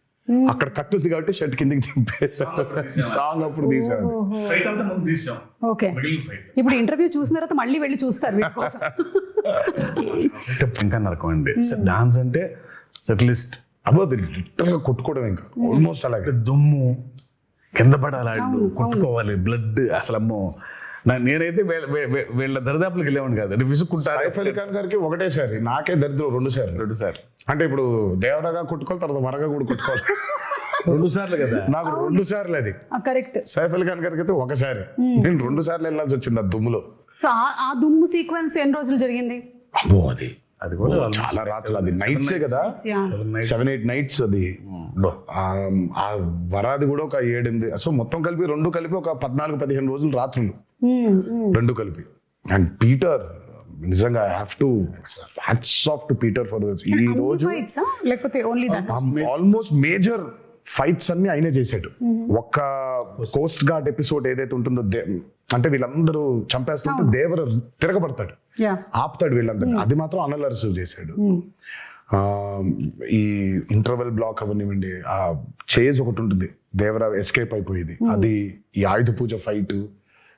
అక్కడ కట్టుంది కాబట్టి షర్ట్ కిందకి దింపేసాం. సాంగ్ అప్పుడు తీసాం. ఓకే. ఇప్పుడు ఇంటర్వ్యూ చూసిన తర్వాత మళ్ళీ వెళ్ళి చూస్తారు వీటి కోసం. ఇంకా నరకం అండి డాన్స్ అంటే, సెటిలిస్ట్ అబోది లిటరల్ గా కొట్టుకోవడం, ఇంకా ఆల్మోస్ట్ అలాగే దుమ్ము కింద పడాలి, కొట్టుకోవాలి, బ్లడ్. అసలు అమ్మో, నేనైతే వీళ్ళ దరిదాపులకు వెళ్ళేవాడిని కాదు, విసుక్కుంటారు. సైఫ్ అలీ ఖాన్ గారికి ఒకటేసారి, నాకే దరిద్రం 2 సార్లు. అంటే ఇప్పుడు దేవరాగా కొట్టుకోవాలి, తర్వాత వరగా కూడా కొట్టుకోవాలి. 2 సార్లు కదా, నాకు 2 సార్లు అది. కరెక్ట్. సైఫ్ అలీ ఖాన్ గారికి అయితే ఒకసారి, నేను 2 సార్లు వెళ్ళాల్సి వచ్చింది ఆ దుమ్ములో. సో ఆ దుమ్ము సీక్వెన్స్ ఎన్ని రోజులు జరిగింది? అబ్బో, అది కూడా చాలా రాత్రులు, అది నైట్సే కదా, 7-8 nights అది. ఆ వరాది కూడా ఒక 7-8, సో మొత్తం కలిపి 2 కలిపి ఒక 14-15 రోజులు రాత్రులు, 2 కలిపి. అండ్ పీటర్, నిజంగా hats off to Peter for this. ఈ రోజు ఆల్మోస్ట్ మేజర్ ఫైట్స్ అన్ని ఆయనే చేశాడు. ఒక్క కోస్ట్ గార్డ్ ఎపిసోడ్ ఏదైతే ఉంటుందో, అంటే వీళ్ళందరూ చంపేస్తుంటే దేవర తిరగబడతాడు, ఆపుతాడు వీళ్ళందరినీ, అది మాత్రం అనలర్స్ చేశాడు. ఈ ఇంటర్వెల్ బ్లాక్ అవనివ్వండి, ఆ చేజ్ ఒకటి ఉంటుంది, దేవర ఎస్కేప్ అయిపోయేది, అది, ఈ ఆయుధ పూజ ఫైట్,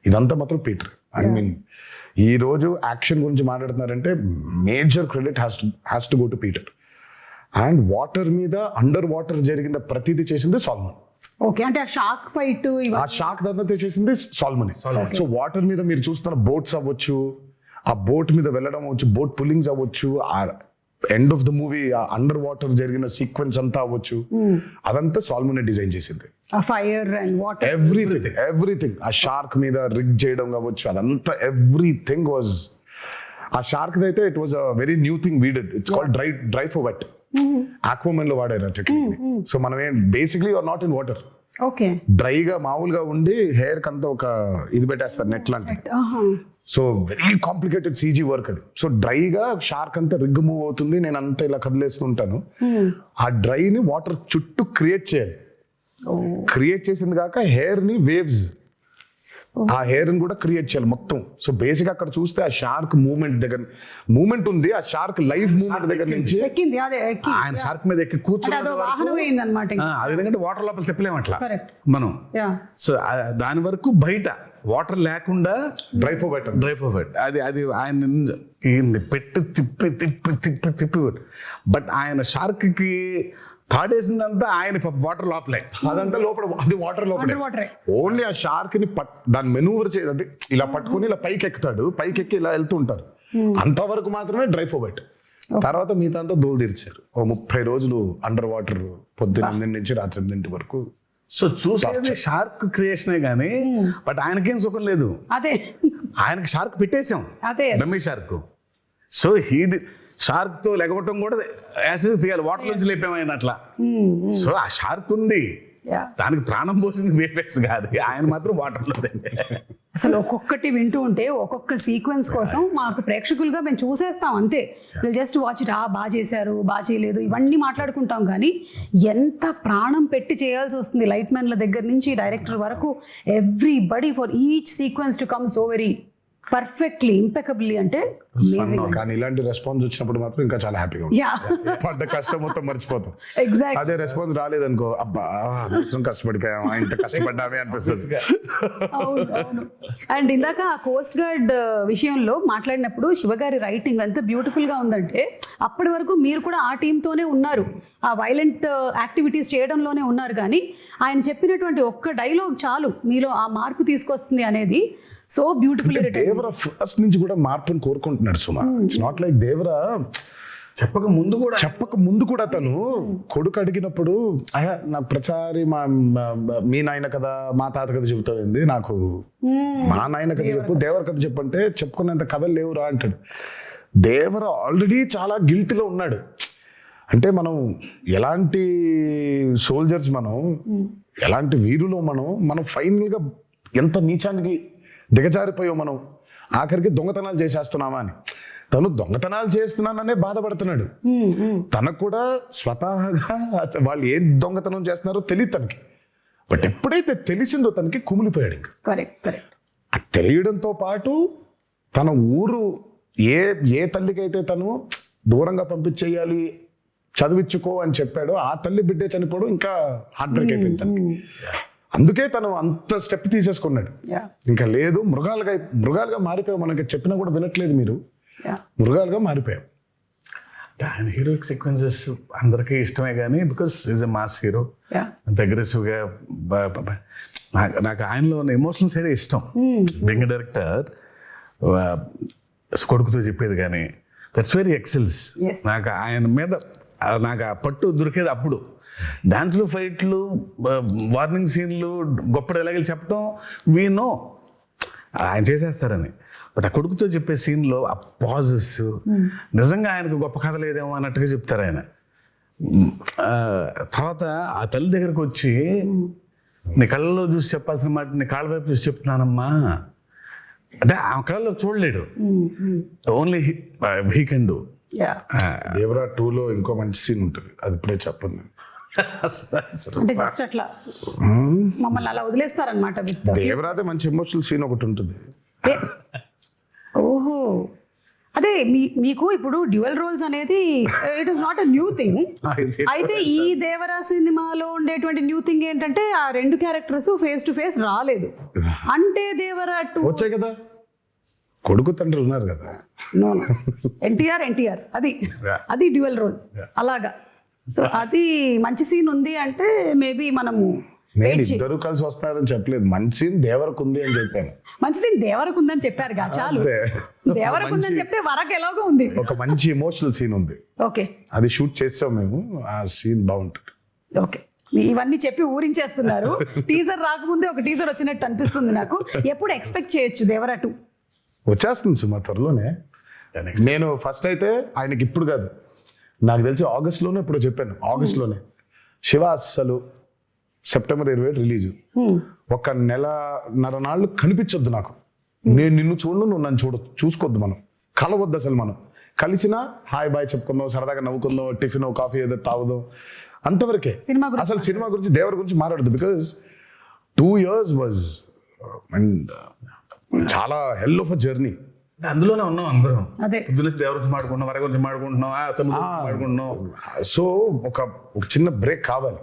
ఇదంతా మాత్రం పీటర్. ఐ మీన్ ఈ రోజు యాక్షన్ గురించి మాట్లాడుతున్నారంటే major credit has to go to Peter. And water మీద, అండర్ వాటర్ జరిగిన ప్రతిదీ చేసింది సాల్మన్. ఓకే. అంటే ఆ షార్క్ ఫైట్, ఆ షార్క్ దాంతో చేసింది సాల్మన్. సో వాటర్ మీద మీరు చూస్తున్న బోట్స్ అవ్వచ్చు, ఆ బోట్ మీద వెళ్ళడం అవ్వచ్చు, బోట్ పుల్లింగ్స్ అవ్వచ్చు, ఆ ఎండ్ ఆఫ్ ద మూవీ ఆ అండర్ వాటర్ జరిగిన సీక్వెన్స్ అంతా అవ్వచ్చు, అదంతా సాల్మన్ డిజైన్ చేసింది. Fire and water, everything. ఆ షార్క్ మీద రిగ్ చేయడం కావచ్చు, అదంతా ఎవ్రీథింగ్ వాజ్. ఆ షార్క్ అయితే it was a very new thing we did. It's called dry for wet. Aquaman లో వాడారు ఆ టెక్నిక్. సో మనం basically are not in water, okay, డ్రైగా మామూలుగా ఉండి హెయిర్ కంతా ఒక ఇది పెట్టేస్తారు, నెట్ లాంటిది. So very complicated CG work అది. సో డ్రైగా షార్క్ అంతా రిగ్ మూవ్ అవుతుంది, నేను అంతా ఇలా కదిలేస్తుంటాను. ఆ డ్రైని వాటర్ చుట్టూ క్రియేట్ చేయాలి. క్రియేట్ చేసింది కాక హెయిర్ ని వేవ్స్, ఆ హెయిర్ ని కూడా క్రియేట్ చేయాలి మొత్తం. సో బేసిక్ అక్కడ చూస్తే ఆ షార్క్ మూమెంట్ ఉంది, ఆ షార్క్ లైఫ్ మూమెంట్ దగ్గర నుంచి ఎక్కింది, అదే ఎక్కి ఆయన షార్క్ మీద ఎక్కి అంటే కూర్చుని అదో వాహనం అయిందన్నమాట. అది ఎందుకంటే వాటర్ లోపల తిప్పలేము అట్లా Correct. మనం. యా సో దాని వరకు బయట వాటర్ లేకుండా డ్రై ఫోర్వర్డ్ అది ఆయన ఈయన్ని పెట్టి తిప్పి బట్ ఆయన షార్క్ కి తాడేసిందంతా ఆయన వాటర్ లోపలే, అదంతా లోపల, అది వాటర్ లోపలే. వాటరే. ఓన్లీ ఆ షార్క్ ని దాన్ని మెనూవర్ చేయదు, ఇలా పట్టుకుని ఇలా పైకి ఎక్కుతాడు, పైకి ఎక్కి ఇలా వెళ్తూ ఉంటారు. అంతవరకు మాత్రమే డ్రై ఫోర్వర్డ్. తర్వాత మిగతా అంతా దోలు తీర్చారు. 30 రోజులు అండర్ వాటర్, పొద్దున్న 8 నుంచి రాత్రి 8 వరకు. సో చూసేది షార్క్ క్రియేషనే గానీ బట్ ఆయనకేం సుఖం లేదు. అదే ఆయనకి షార్క్ పెట్టేశాం, అదే డమ్మీ షార్క్. సో షార్క్ తో లెగవటం కూడా యాసిడ్ తీయాలి, వాటర్ నుంచి లేపాము ఆయన అట్లా. సో ఆ షార్క్ ఉంది, Yeah. దానికి ప్రాణం పోసింది వేపెక్స్ కాదు, ఆయన మాత్రం వాటర్ లో. అసలు ఒక్కొక్కటి వింటూ ఉంటే ఒక్కొక్క సీక్వెన్స్ కోసం మాకు ప్రేక్షకులుగా మేము చూసేస్తాం అంతే. విల్ జస్ట్ వాచ్ ఇట్, బాగా చేశారు, బాగా చేయలేదు, ఇవన్నీ మాట్లాడుకుంటాం. కానీ ఎంత ప్రాణం పెట్టి చేయాల్సి వస్తుంది లైట్ మ్యాన్ల దగ్గర నుంచి డైరెక్టర్ వరకు, everybody for each sequence to come so very perfectly impeccably. అంటే కానీ ఇలాంటి రెస్పాన్స్ వచ్చినప్పుడు మాత్రం ఇంకా చాలా హ్యాపీగా ఉంటుంది. యా పడ్డ కష్టం మొత్తం మర్చిపోతాం. ఎగ్జాక్ట్. అదే రెస్పాన్స్ రాలేదనుకో, అబ్బా అనవసరం కష్టపడిపోయామా, ఇంత కష్టపడ్డామే అనిపిస్తుంది. అవును అవును. అండ్ ఇందాక ఆ కోస్ట్ గార్డ్ విషయంలో మాట్లాడినప్పుడు శివగారి రైటింగ్ ఎంత బ్యూటిఫుల్ గా ఉందంటే, అప్పటి వరకు మీరు కూడా ఆ టీంతోనే ఉన్నారు, ఆ వైలెంట్ యాక్టివిటీస్ చేయడంలోనే ఉన్నారు. కానీ ఆయన చెప్పినటువంటి ఒక్క డైలాగ్ చాలు మీలో ఆ మార్పు తీసుకొస్తుంది అనేది సో బ్యూటిఫుల్. దేవరా ఫస్ట్ నుంచి కూడా మార్పుని కోరుకుంటున్నాడు సుమా. ఇట్స్ నాట్ లైక్ దేవరా చెప్పక ముందు కూడా తను కొడుకు అడిగినప్పుడు, అయ్యా నాకు ప్రచారి మీ నాయన కథ మా తాత కథ చెబుతుంది, నాకు మా నాయన కథ చెప్పు, దేవర కథ చెప్పు అంటే చెప్పుకునేంత కథలు లేవురా అంటాడు. దేవర ఆల్రెడీ చాలా గిల్టీలో ఉన్నాడు. అంటే మనం ఎలాంటి సోల్జర్స్, మనం ఎలాంటి వీరులో, మనం ఫైనల్గా ఎంత నీచానికి దిగజారిపోయాం మనం, ఆఖరికి దొంగతనాలు చేసేస్తున్నామా అని. తను దొంగతనాలు చేస్తున్నాననే బాధపడుతున్నాడు. తనకు కూడా స్వతహాగా వాళ్ళు ఏం దొంగతనం చేస్తున్నారో తెలియదు తనకి. బట్ ఎప్పుడైతే తెలిసిందో తనకి కుమిలిపోయాడు. ఇంకా కరెక్ట్. ఆ తెలియడంతో పాటు తన ఊరు ఏ తల్లికైతే తను దూరంగా పంపించేయాలి, చదివించుకో అని చెప్పాడో, ఆ తల్లి బిడ్డే చనిపోవడం ఇంకా హార్ట్ బ్రేక్ అయిపోయింది తనకి. అందుకే తను అంత స్టెప్ తీసేసుకున్నాడు. ఇంకా లేదు, మృగాలుగా మారిపోయాం, మనకి చెప్పినా కూడా వినట్లేదు మీరు, మృగాలుగా మారిపోయాం. ఆయన హీరోయిక్ సీక్వెన్సెస్ అందరికీ ఇష్టమే కానీ because is a mass hero, అగ్రెసివ్గా. నాకు ఆయనలో ఉన్న ఎమోషనల్ సైడ్ ఇష్టం. బెంగ డైరెక్టర్ కొడుకుతో చెప్పేది కానీ దట్స్ వెరీ ఎక్సెల్స్. నాకు ఆయన మీద నాకు ఆ పట్టు దొరికేది అప్పుడు. డాన్స్లు, ఫైట్లు, వార్నింగ్ సీన్లు, గొప్ప డైలాగులు చెప్పడం వీ నో ఆయన చేసేస్తారని. బట్ ఆ కొడుకుతో చెప్పే సీన్లో ఆ పాజెస్ నిజంగా ఆయనకు గొప్ప కథ లేదేమో అన్నట్టుగా చెప్తారు ఆయన. తర్వాత ఆ తల్లి దగ్గరకు వచ్చి, నీ కళ్ళలో చూసి చెప్పాల్సిన మాట నీ కాళ్ళ వైపు చూసి చెప్తున్నానమ్మా అంటే ఆ కళ్ళలో చూడలేడు, only he can do. Devara 2లో ఇంకో మంచి సీన్ ఉంటుంది, అది ఇప్పుడే చెప్పను నేను. అంటే జస్ట్ అట్లా మమ్మల్ని అలా వదిలేస్తారనమాట. దేవరాదే మంచి ఎమోషనల్ సీన్ ఒకటి ఉంటుంది. ఓహో, అదే మీకు ఇప్పుడు డ్యూయల్ రోల్స్ అనేది it is not a new thing. అయితే ఈ దేవరా సినిమాలో ఉండేటువంటి న్యూ థింగ్ ఏంటంటే ఆ 2 క్యారెక్టర్స్ ఫేస్ టు ఫేస్ రాలేదు. అంటే దేవరా 2 వచ్చాయి కదా, కొడుకు తండ్రి ఉన్నారు కదా. నో ఎన్టీఆర్ అది డ్యూయల్ రోల్ అలాగా. సో అది మంచి సీన్ ఉంది అంటే మేబీ మనము నేను ఇద్దరు కలిసి వస్తారని చెప్పలేదు, మంచి సీన్ దేవరకు ఉంది అని చెప్పాను. మంచి సీన్ దేవరకు ఉందని చెప్పారు కదా, చాలు. దేవరకు ఉందని చెప్తే వరకు ఎలాగో ఉంది, ఒక మంచి ఎమోషనల్ సీన్ ఉంది. ఓకే, అది షూట్ చేసాం మేము, ఆ సీన్ బాగుంటుంది. ఓకే, ఇవన్నీ చెప్పి ఊరించేస్తున్నారు. టీజర్ రాకముందే ఒక టీజర్ వచ్చినట్టు అనిపిస్తుంది నాకు. ఎప్పుడు ఎక్స్పెక్ట్ చేయొచ్చు దేవరా 2? వచ్చేస్తుంది సుమా త్వరలోనే. నేను ఫస్ట్ అయితే ఆయనకి ఇప్పుడు కాదు, నాకు తెలిసి ఆగస్ట్లోనే ఇప్పుడు చెప్పాను, ఆగస్ట్లోనే శివ అస్సలు సెప్టెంబర్ 27 రిలీజ్, ఒక 1.5 నాళ్ళు కనిపించొద్దు నాకు, నేను నిన్ను చూడను, నువ్వు నన్ను చూసుకోవద్దు, మనం కలవద్దు అసలు. మనం కలిసినా హాయ్ బాయ్ చెప్పుకుందాం, సరదాగా నవ్వుకుందాం, టిఫిన్ కాఫీ ఏదో తాగుదాం, అంతవరకే. సినిమా గురించి అసలు సినిమా గురించి దేవర గురించి మాట్లాడదు. బికాస్ 2 years వాజ్ అండ్ చాలా హెల్ ఆఫ్ అ జర్నీ. అందులోనే ఉన్నాం అందరం. అదే పొద్దున్న దేవర గురించి మాడుకుంటున్నాం, వర గురించి మాడుకుంటున్నాం, సముద్రం మాడుకుంటున్నాం. సో ఒక చిన్న బ్రేక్ కావాలి.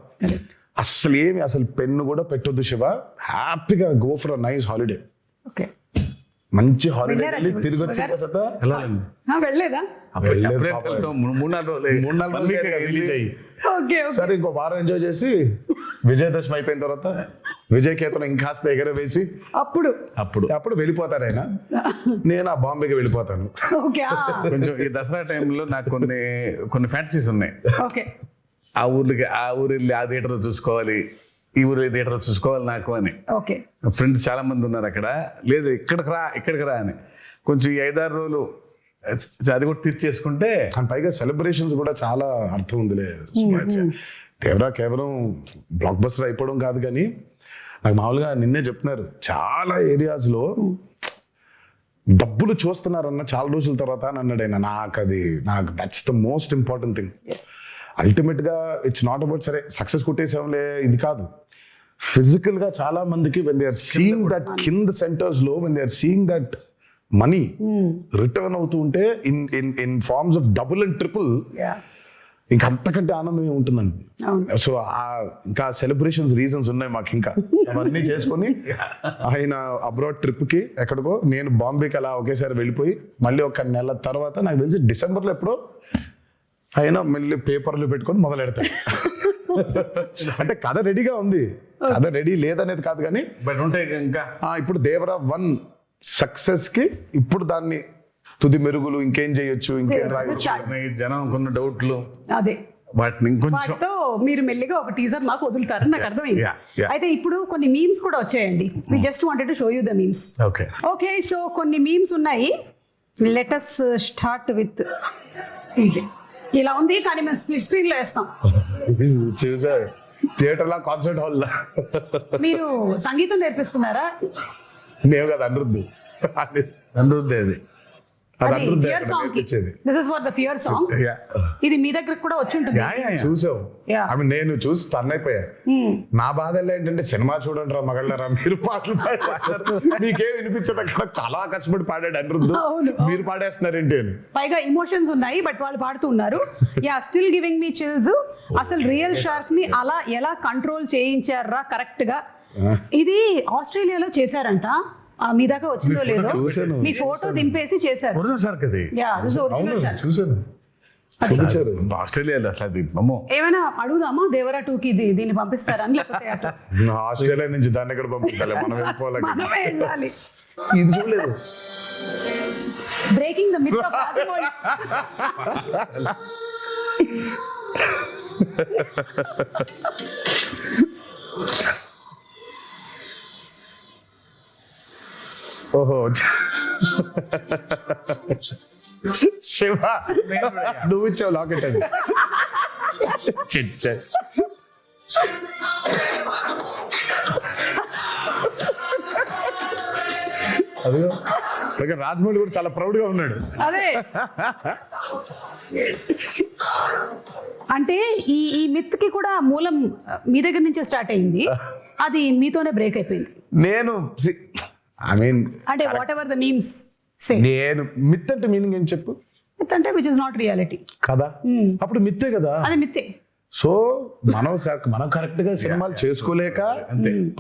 అసలు పెన్ను కూడా పెట్టొద్దు శివ, హ్యాపీగా go for a nice holiday. Okay, మంచి హాలిడే వెళ్ళారా శివ? తిరిగి వచ్చిన తర్వాత వెళ్ళాలండి. వెళ్ళలేదా? వెళ్ళలేదు అప్పుడే పాపం. వెళ్తాం. 3-4 రోజులు రిలీజ్ అయ్యి ఓకే సరే ఇంకో వారం ఎంజాయ్ చేసి విజయదశమి అయిపోయిన తర్వాత విజయకేతనం ఇంకాస్త ఎగరవేసి అప్పుడు వెళ్ళిపోతారు ఆయన. నేను ఆ బాంబేకి వెళ్ళిపోతాను. ఓకే కొంచెం ఈ దసరా టైంలో నాకు కొన్ని ఫ్యాంటసీస్ ఉన్నాయి. ఓకే, ఆ ఊరు వెళ్ళి ఆ థియేటర్ చూసుకోవాలి, ఈ ఊరు థియేటర్ చూసుకోవాలి నాకు అని. ఓకే, ఫ్రెండ్స్ చాలా మంది ఉన్నారు అక్కడ. లేదు ఇక్కడికి రా అని. కొంచెం ఈ 5-6 రోజులు అది కూడా తీర్చేసుకుంటే, అండ్ పైగా సెలబ్రేషన్స్ కూడా చాలా అర్థం ఉందిలే. దేవరా కేవలం బ్లాక్ బస్టర్ అయిపోవడం కాదు, కానీ నాకు మామూలుగా నిన్నే చెప్తున్నారు చాలా ఏరియాస్ లో డబ్బులు చూస్తున్నారన్న చాలా రోజుల తర్వాత అని అన్నాడు ఆయన. నాకు that's the most important thing. Ultimate గా ఇట్స్ నాట్ అబౌట్ సరే సక్సెస్ కొట్టేసాంలే ఇది కాదు. ఫిజికల్ గా చాలా మందికి when they are seeing that కింద సెంటర్స్ లో when they are seeing that money return అవుతూ ఉంటే in forms of double and triple, ఇంకా అంతకంటే ఆనందం ఏముంటుందండి. సో ఇంకా సెలబ్రేషన్స్ రీజన్స్ ఉన్నాయి మాకు. ఇంకా అవన్నీ చేసుకొని ఆయన అబ్రాడ్ ట్రిప్ కి ఎక్కడికో, నేను బాంబేకి అలా ఒకేసారి వెళ్ళిపోయి మళ్ళీ 1 నెల తర్వాత నాకు తెలిసి డిసెంబర్లో ఎప్పుడో ఆయన మళ్ళీ పేపర్లు పెట్టుకొని మొదలు పెడతాడు. అంటే కథ రెడీగా ఉంది, కథ రెడీ లేదనేది కాదు, కానీ బట్ ఉంటాయి ఇంకా. ఇప్పుడు దేవరా 1 సక్సెస్ కి ఇప్పుడు దాన్ని తుది మెరుగులు ఇంకేం చేయొచ్చు, ఇంకేం రాయొచ్చు, జనం కొన్న డౌట్లు, అదే వాటిని ఇంకొంచెం వాటితో మీరు మెల్లిగా ఒక టీజర్ మాకు వదులుతారు, నాకు అర్థమైంది. Yeah. అయితే ఇప్పుడు కొన్ని మీమ్స్ కూడా వచ్చాయండి. We just wanted to show you the memes. Okay, so కొన్ని మీమ్స్ ఉన్నాయి. లెట్ us స్టార్ట్ విత్ ఇది. ఇలా ఉంది, కానీ మేము స్ప్లిట్ స్క్రీన్ లో వేస్తాం. చూసారు థియేటర్ లా, కాన్సర్ట్ హాల్ లా. మీరు సంగీతం నేర్పిస్తున్నారా? నేను కదా అనిరుద్ధు అది అది ఫియర్ సాంగ్ కి. This is for the fear song. ఇది మీ దగ్గర కూడా వచ్చి ఉంటుంది. చూసావు? Yeah. I mean, నేను చూసి టర్న్ అయిపోయా. నా బాధల్లో ఏంటంటే సినిమా చూడండి రా మగళ్ళరా, మీరు పాటలు పాడేస్తారు, మీకేం వినిపించదు. అక్కడ చాలా కష్టపడి పాడాడు అనిరుద్ధు, మీరు పాడేస్తున్నారేంటి అని. పైగా ఇమోషన్స్ ఉన్నాయి, బట్ వాళ్ళు పాడుతూ ఉన్నారు. Yeah, still giving me chills. అసలు రియల్ షార్క్ ని అలా ఎలా కంట్రోల్ చేయించారా కరెక్ట్ గా? ఇది ఆస్ట్రేలియాలో చేశారంట. మీ దాకా వచ్చిందో లేదో, మీ ఫోటో దింపేసి చేశారు. చూసాను ఆస్ట్రేలియాలో అసలు అది అమ్మో. ఏమైనా అడుగుదామా దేవరా 2కి దీన్ని పంపిస్తారని, లేకపోతే ఆస్ట్రేలియా నుంచి దాన్ని ఎక్కడ పంపిస్తాలే, మనం మనమే వెళ్ళాలి. ఇది చూడలేదు. Breaking the myth of Rajamouli. ఓహో శివ, నువ్వు ఇచ్చావు లాకెట్ అది. అదిగో రాజమౌళి కూడా చాలా ప్రౌడ్ గా ఉన్నాడు. అదే అంటే ఈ మిత్ కి కూడా మూలం మీ దగ్గర నుంచే స్టార్ట్ అయింది, అది మీతోనే బ్రేక్ అయిపోయింది. నేను ఐ మీన్ అంటే వాట్ ఎవర్ ద మీమ్స్ సే, నేను మిత్ అంటే మీనింగ్ ఏం చెప్పు? మిత్ అంటే విచ్ ఇస్ నాట్ రియాలిటీ కదా, అప్పుడు మిత్తే కదా. అది మిత్తే. సో మనం కరెక్ట్ గా సినిమాలు చేసుకోలేక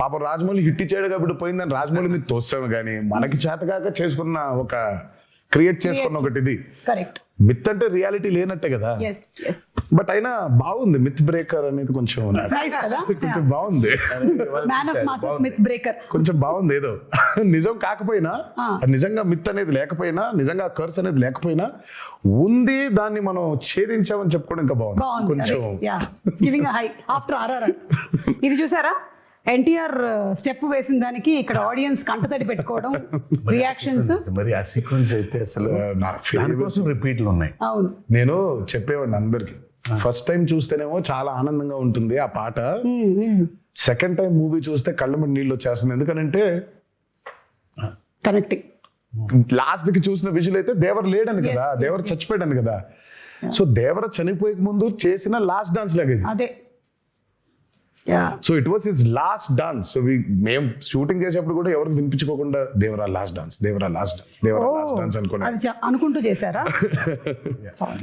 పాప రాజమౌళి హిట్ ఇచ్చాడు కాబట్టి పోయిందని రాజమౌళి మీద తోస్తాము, కానీ మనకి చేతగాక చేసుకున్న ఒక క్రియేట్ చేసుకున్న ఒకటి ఇది. కరెక్ట్. మిత్ అంటే రియాలిటీ లేనట్టే కదా. బట్ అయినా బాగుంది మిత్ బ్రేకర్ అనేది, కొంచెం కొంచెం బాగుంది. కొంచెం బాగుంది. ఏదో నిజం కాకపోయినా, నిజంగా మిత్ అనేది లేకపోయినా, నిజంగా కర్స్ అనేది లేకపోయినా ఉంది, దాన్ని మనం ఛేదించామని చెప్పుకోవడం ఇంకా బాగుంది కొంచెం. ఇది చూసారా, ఎన్టీఆర్ స్టెప్ వేసిన దానికి ఇక్కడ ఆడియన్స్ కంటతడి పెట్టుకోవడం, రియాక్షన్స్. మరి ఆ సీక్వెన్స్ అయితే అసలు దానికోసం రిపీట్లు ఉన్నాయి. అవును, నేను చెప్పేవాడిని అందరికి, ఫస్ట్ టైం చూస్తేనేమో చాలా ఆనందంగా ఉంటుంది ఆ పాట, సెకండ్ టైం మూవీ చూస్తే కళ్ళ మీద నీళ్ళు వచ్చేస్తుంది. ఎందుకంటే కనెక్టింగ్ లాస్ట్ కి చూసిన విజువల్ అయితే దేవర లేడని కదా, దేవర చచ్చిపోయాడని కదా. సో దేవర చనిపోయే ముందు చేసిన లాస్ట్ డాన్స్ లాగా ఇది. అదే so it was his last dance. So మేము షూటింగ్ చేసేప్పుడు కూడా ఎవరికి వినిపించుకోకుండా Devara last dance, Devara last dance, Devara last dance అనుకున్నా. అది అనుకుంటూ చేశారా?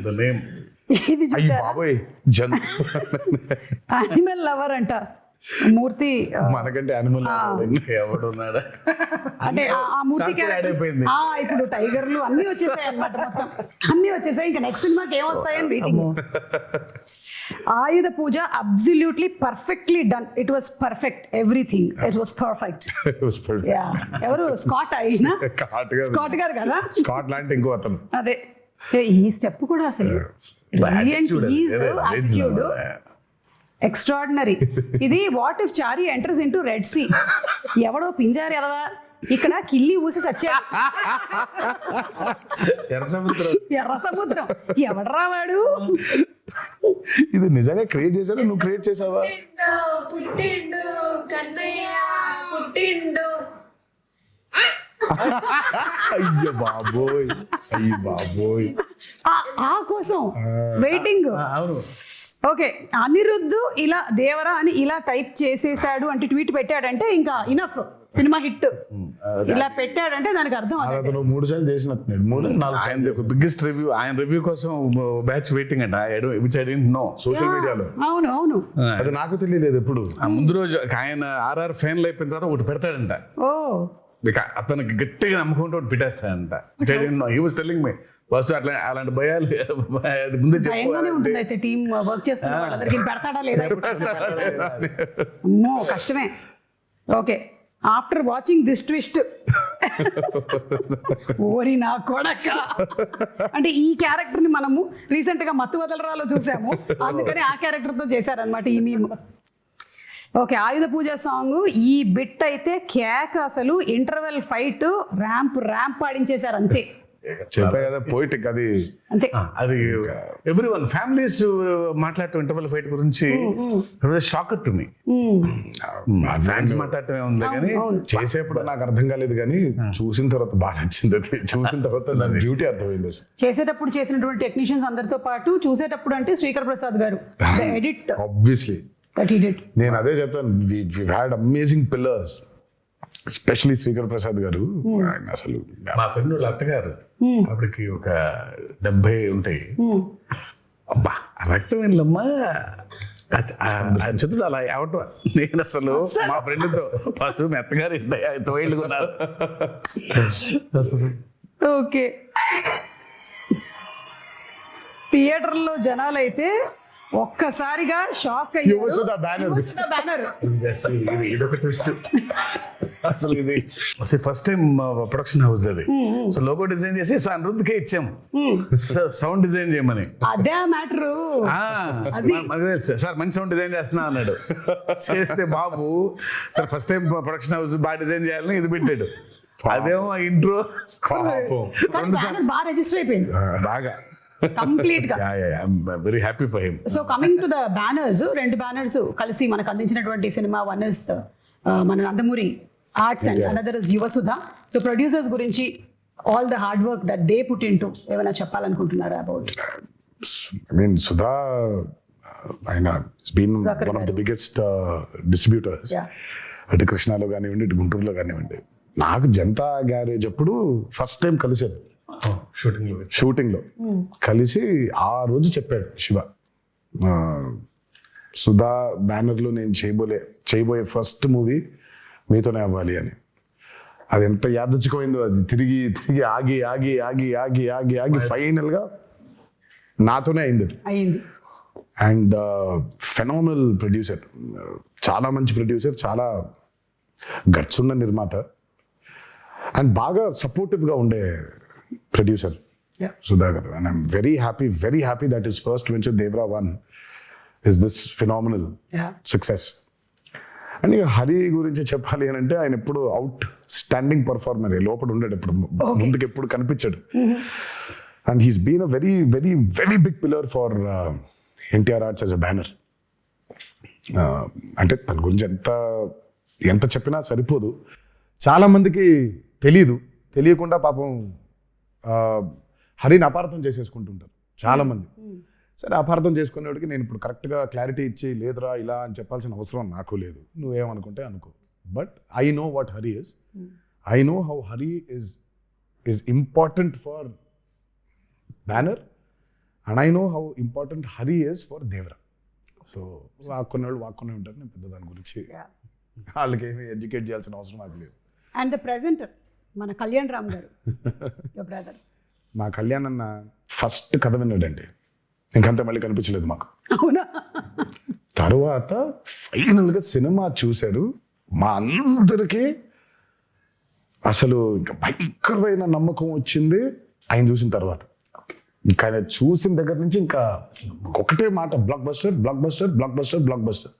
The name. ఇది అయ్యి బాబోయ్, యానిమల్ లవర్ అంట మూర్తి. మనకంటే యానిమల్ ఎవడున్నాడా అంటే ఆ మూర్తి Shark character- add అయిపోయింది. ఇప్పుడు టైగర్లు అన్ని వచ్చేసాయి అన్నమాట, మొత్తం అన్ని వచ్చేసాయి. ఇంకా నెక్స్ట్ సినిమాకి ఏమొస్తాయని waiting. Ayudha Puja absolutely perfectly done. It was perfect, everything it was perfect. ఎవరు స్కాట్ అయినా స్కాట్ గారు కదా, స్కాట్ లాంటి ఇంకో అతను. అదే ఈ స్టెప్ కూడా అసలు యాటిట్యూడ్ ఎక్స్ట్రాడినరీ. ఇది వాట్ ఇఫ్ చారీ ఎంటర్స్ ఇంటూ రెడ్ సీ. ఎవడో పింజారు ఎదవా ఇక్కడ కిల్లి ఊసి సచ్చాడు, ఎర్ర సముద్రం ఎవడరా వాడు. ఇది నిజంగా క్రియేట్ చేశారా, నువ్వు క్రియేట్ చేసావా? పుట్టిండు కన్నయ్య పుట్టిండు. అయ్యో బాబోయ్, అయ్యి బాబోయ్. ఆ కోసం వెయిటింగ్. ఓకే, అనిరుద్ధు ఇలా దేవరా అని ఇలా టైప్ చేసేసాడు అంటే ట్వీట్ పెట్టాడంటే ఇంకా ఇనఫ్, సినిమా హిట్. ఇలా పెట్టాడంటే దానికి అర్థం అదే. అతను 3 సార్లు చేసినట్టున్నాడు, 3-4 సార్లు. బిగ్గెస్ట్ రివ్యూ, ఆయన రివ్యూ కోసం బ్యాచ్ వెయిటింగ్ అంట. Which I don't know. Social మీడియాలో అవును అవును, అది నాకు తెలియలేదు ఎప్పుడు. ఆ ముందు రోజు ఆయన ఆర్ఆర్ ఫైనల్ అయిపోయిన తర్వాత ఒకటి పెడతాడంట. ఓ అతనికి గట్టిగా నమ్ముకుంటూ ఒకటి పెట్టేస్తాడంట. హీ వాస్ టెల్లింగ్ మీ బస్సు అట్లా అలాంటి భయాలు అది ముందే భయంగానే ఉంటుంది. అయితే టీమ్ వర్క్ చేస్తున్న వాళ్ళందరికీ పెడతాడా లేదా? అమ్మో కష్టమే. Okay, after watching this twist, ఓరి నా కొడక, అంటే ఈ క్యారెక్టర్ ని మనము రీసెంట్ గా మత్తు వదలరాలో చూసాము, అందుకని ఆ క్యారెక్టర్ తో చేశారనమాట ఈ మీమ్. ఓకే, ఆయుధ పూజ సాంగ్ ఈ బిట్ అయితే కేక్, అసలు ఇంటర్వెల్ ఫైట్ ర్యాంప్ ఆడించేశారు అంతే. చెప్పా కదా పోయిటిక్ అది. అంతే అది ఎవ్రీ వన్ ఫ్యామిలీస్ మాట్లాడటం ఇంటర్వెల్ ఫైట్ గురించి షాకర్ టు మీ. ఫ్యాన్స్ మాట్లాడటమే ఉంది కానీ చేసేప్పుడు నాకు అర్థం కాలేదు, కానీ చూసిన తర్వాత బాగా నచ్చింది. అది చూసిన తర్వాత బ్యూటీ అర్థమైంది. చేసేటప్పుడు చేసినటువంటి టెక్నీషియన్స్ అందరితో పాటు చూసేటప్పుడు అంటే Srikar Prasad garu edit obviously that he did. నేను అదే చెప్తాను, we had amazing pillars, especially Srikar Prasad garu. ఆయన అసలు మా ఫ్రెండ్ వాళ్ళ అత్తగారు అప్పటికి ఒక 70 ఉంటాయి. అబ్బా రక్తం ఏంలమ్మా చదువు అలా అవటం. నేను అసలు మా ఫ్రెండ్తో పశువు మీ అత్తగారు 5 ఏళ్ళు ఉన్నారు. ఓకే, థియేటర్లో జనాలైతే ఒక్కసారిగా షాక్ యువసుధ బ్యానర్. ఇదొక ట్విస్ట్ అసలు. ఇది ఫస్ట్ టైం ప్రొడక్షన్ హౌస్ అది. సో లోగో డిజైన్ చేసి సో అనిరుద్ధ్కే ఇచ్చాము సౌండ్ డిజైన్ చేయమని. అదే మ్యాటర్. సార్ మంచి సౌండ్ డిజైన్ చేస్తున్నా అన్నాడు. చేస్తే బాబు sir first time production house బాగా డిజైన్ చేయాలని ఇది పెట్టాడు. అదేమో ఇంట్రో బాగా రిజిస్టర్ అయిపోయింది బాగా కంప్లీట్ గా. Very happy for him. So coming to the banners, 2 banners కలిసి మనకు అందించినటువంటి సినిమా. వన్ ఇస్ మన Nandamuri Arts and another is Yuvasudha. So producers గురించి all the hard work that they put into ఏమైనా చెప్పాలనుకుంటున్నారా అబౌట్? I mean, Sudha, ఆయన has been one of the biggest distributors. అటు కృష్ణాలో కానివ్వండి, ఇటు గుంటూరులో కానివ్వండి. నాకు జనతా గ్యారేజ్ అప్పుడు ఫస్ట్ టైం కలిసాను షూటింగ్ లో కలిసి. ఆ రోజు చెప్పాడు శివ, సుధా బ్యానర్ లో నేను చేయబోయే ఫస్ట్ మూవీ మీతోనే అవ్వాలి అని. అది ఎంత యాదృచ్ఛికమైందో. అది తిరిగి ఆగి ఫైనల్ గా నాతోనే అయింది. అండ్ ఫెనామినల్ ప్రొడ్యూసర్, చాలా మంచి ప్రొడ్యూసర్, చాలా గట్స్ ఉన్న నిర్మాత, అండ్ బాగా సపోర్టివ్ గా ఉండే producer Sudhakar. And I'm very happy that his first venture Devara 1 is this phenomenal success. And ఇక హరి గురించి చెప్పాలి అని అంటే ఆయన ఎప్పుడు అవుట్ స్టాండింగ్ పర్ఫార్మర్, లోపల ఉండేది ఎప్పుడు, ముందుకు ఎప్పుడు కనిపించాడు. And he's been a very very very big pillar for NTR Arts as a banner. అంటే తన గురించి ఎంత చెప్పినా సరిపోదు. చాలా మందికి తెలీదు, తెలియకుండా పాపం హరిని అపార్థం చేసేసుకుంటుంటారు చాలామంది. సరే అపార్థం చేసుకునేవాడికి నేను ఇప్పుడు కరెక్ట్గా క్లారిటీ ఇచ్చి లేదురా ఇలా అని చెప్పాల్సిన అవసరం నాకు లేదు, నువ్వేమనుకుంటే అనుకో. But I know what Hari is, I know how Hari is important for banner and I know how important Hari is for Devara. సో వాక్కునే వాళ్ళు వాక్కునే ఉంటారు, నేను పెద్ద దాని గురించి వాళ్ళకి ఏమి ఎడ్యుకేట్ చేయాల్సిన అవసరం నాకు లేదు. అండ్ ద ప్రెజెంటర్ మన కళ్యాణ్ రామ్ గారు, యువర్ బ్రదర్. మా కళ్యాణ్ అన్న ఫస్ట్ కథ విన్నాడండి, ఇంకంతా మళ్ళీ కనిపించలేదు మాకు. అవునా? తర్వాత ఫైనల్గా సినిమా చూశారు, మా అందరికీ అసలు ఇంకా భయంకరమైన నమ్మకం వచ్చింది ఆయన చూసిన తర్వాత. ఇంకా ఆయన చూసిన దగ్గర నుంచి ఇంకా ఒకటే మాట, blockbuster blockbuster blockbuster blockbuster.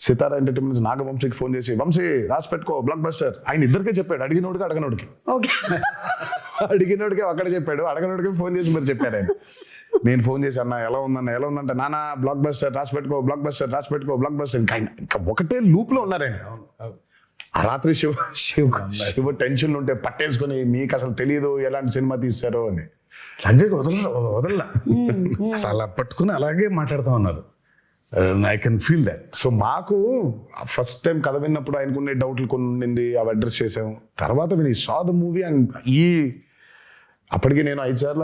Sitara entertainments నాగవంశీకి ఫోన్ చేసి వంశీ రాసి పెట్టుకో బ్లాక్ బస్టర్, ఆయన ఇద్దరికే చెప్పాడు, అడిగినోడికి అడగనోడికి. ఓకే. అడిగినోడికి అక్కడ చెప్పాడు, అడగనోడికి ఫోన్ చేసి మీరు చెప్పారు ఆయన. నేను ఫోన్ చేసి అన్న ఎలా ఉందంటే నానా బ్లాక్ బస్టర్ రాసి పెట్టుకో బ్లాక్ బస్టర్ రాసి పెట్టుకో బ్లాక్ బస్టర్. ఇంకా ఒకటే లూప్ లో ఉన్నారు ఆయన. ఆ రాత్రి శివ టెన్షన్ ఉంటే పట్టేసుకుని మీకు అసలు తెలియదు ఎలాంటి సినిమా తీశారో అని. సంజయ్ వదల అసలు అలా పట్టుకుని అలాగే మాట్లాడుతూ ఉన్నారు. I can feel that. So మాకు ఫస్ట్ టైం కథ విన్నప్పుడు ఆయనకున్న డౌట్లు కొన్ని ఉండింది, అవి అడ్రస్ చేసాము. తర్వాత విని సా ద మూవీ అండ్ అప్పటికి నేను 5 సార్లు,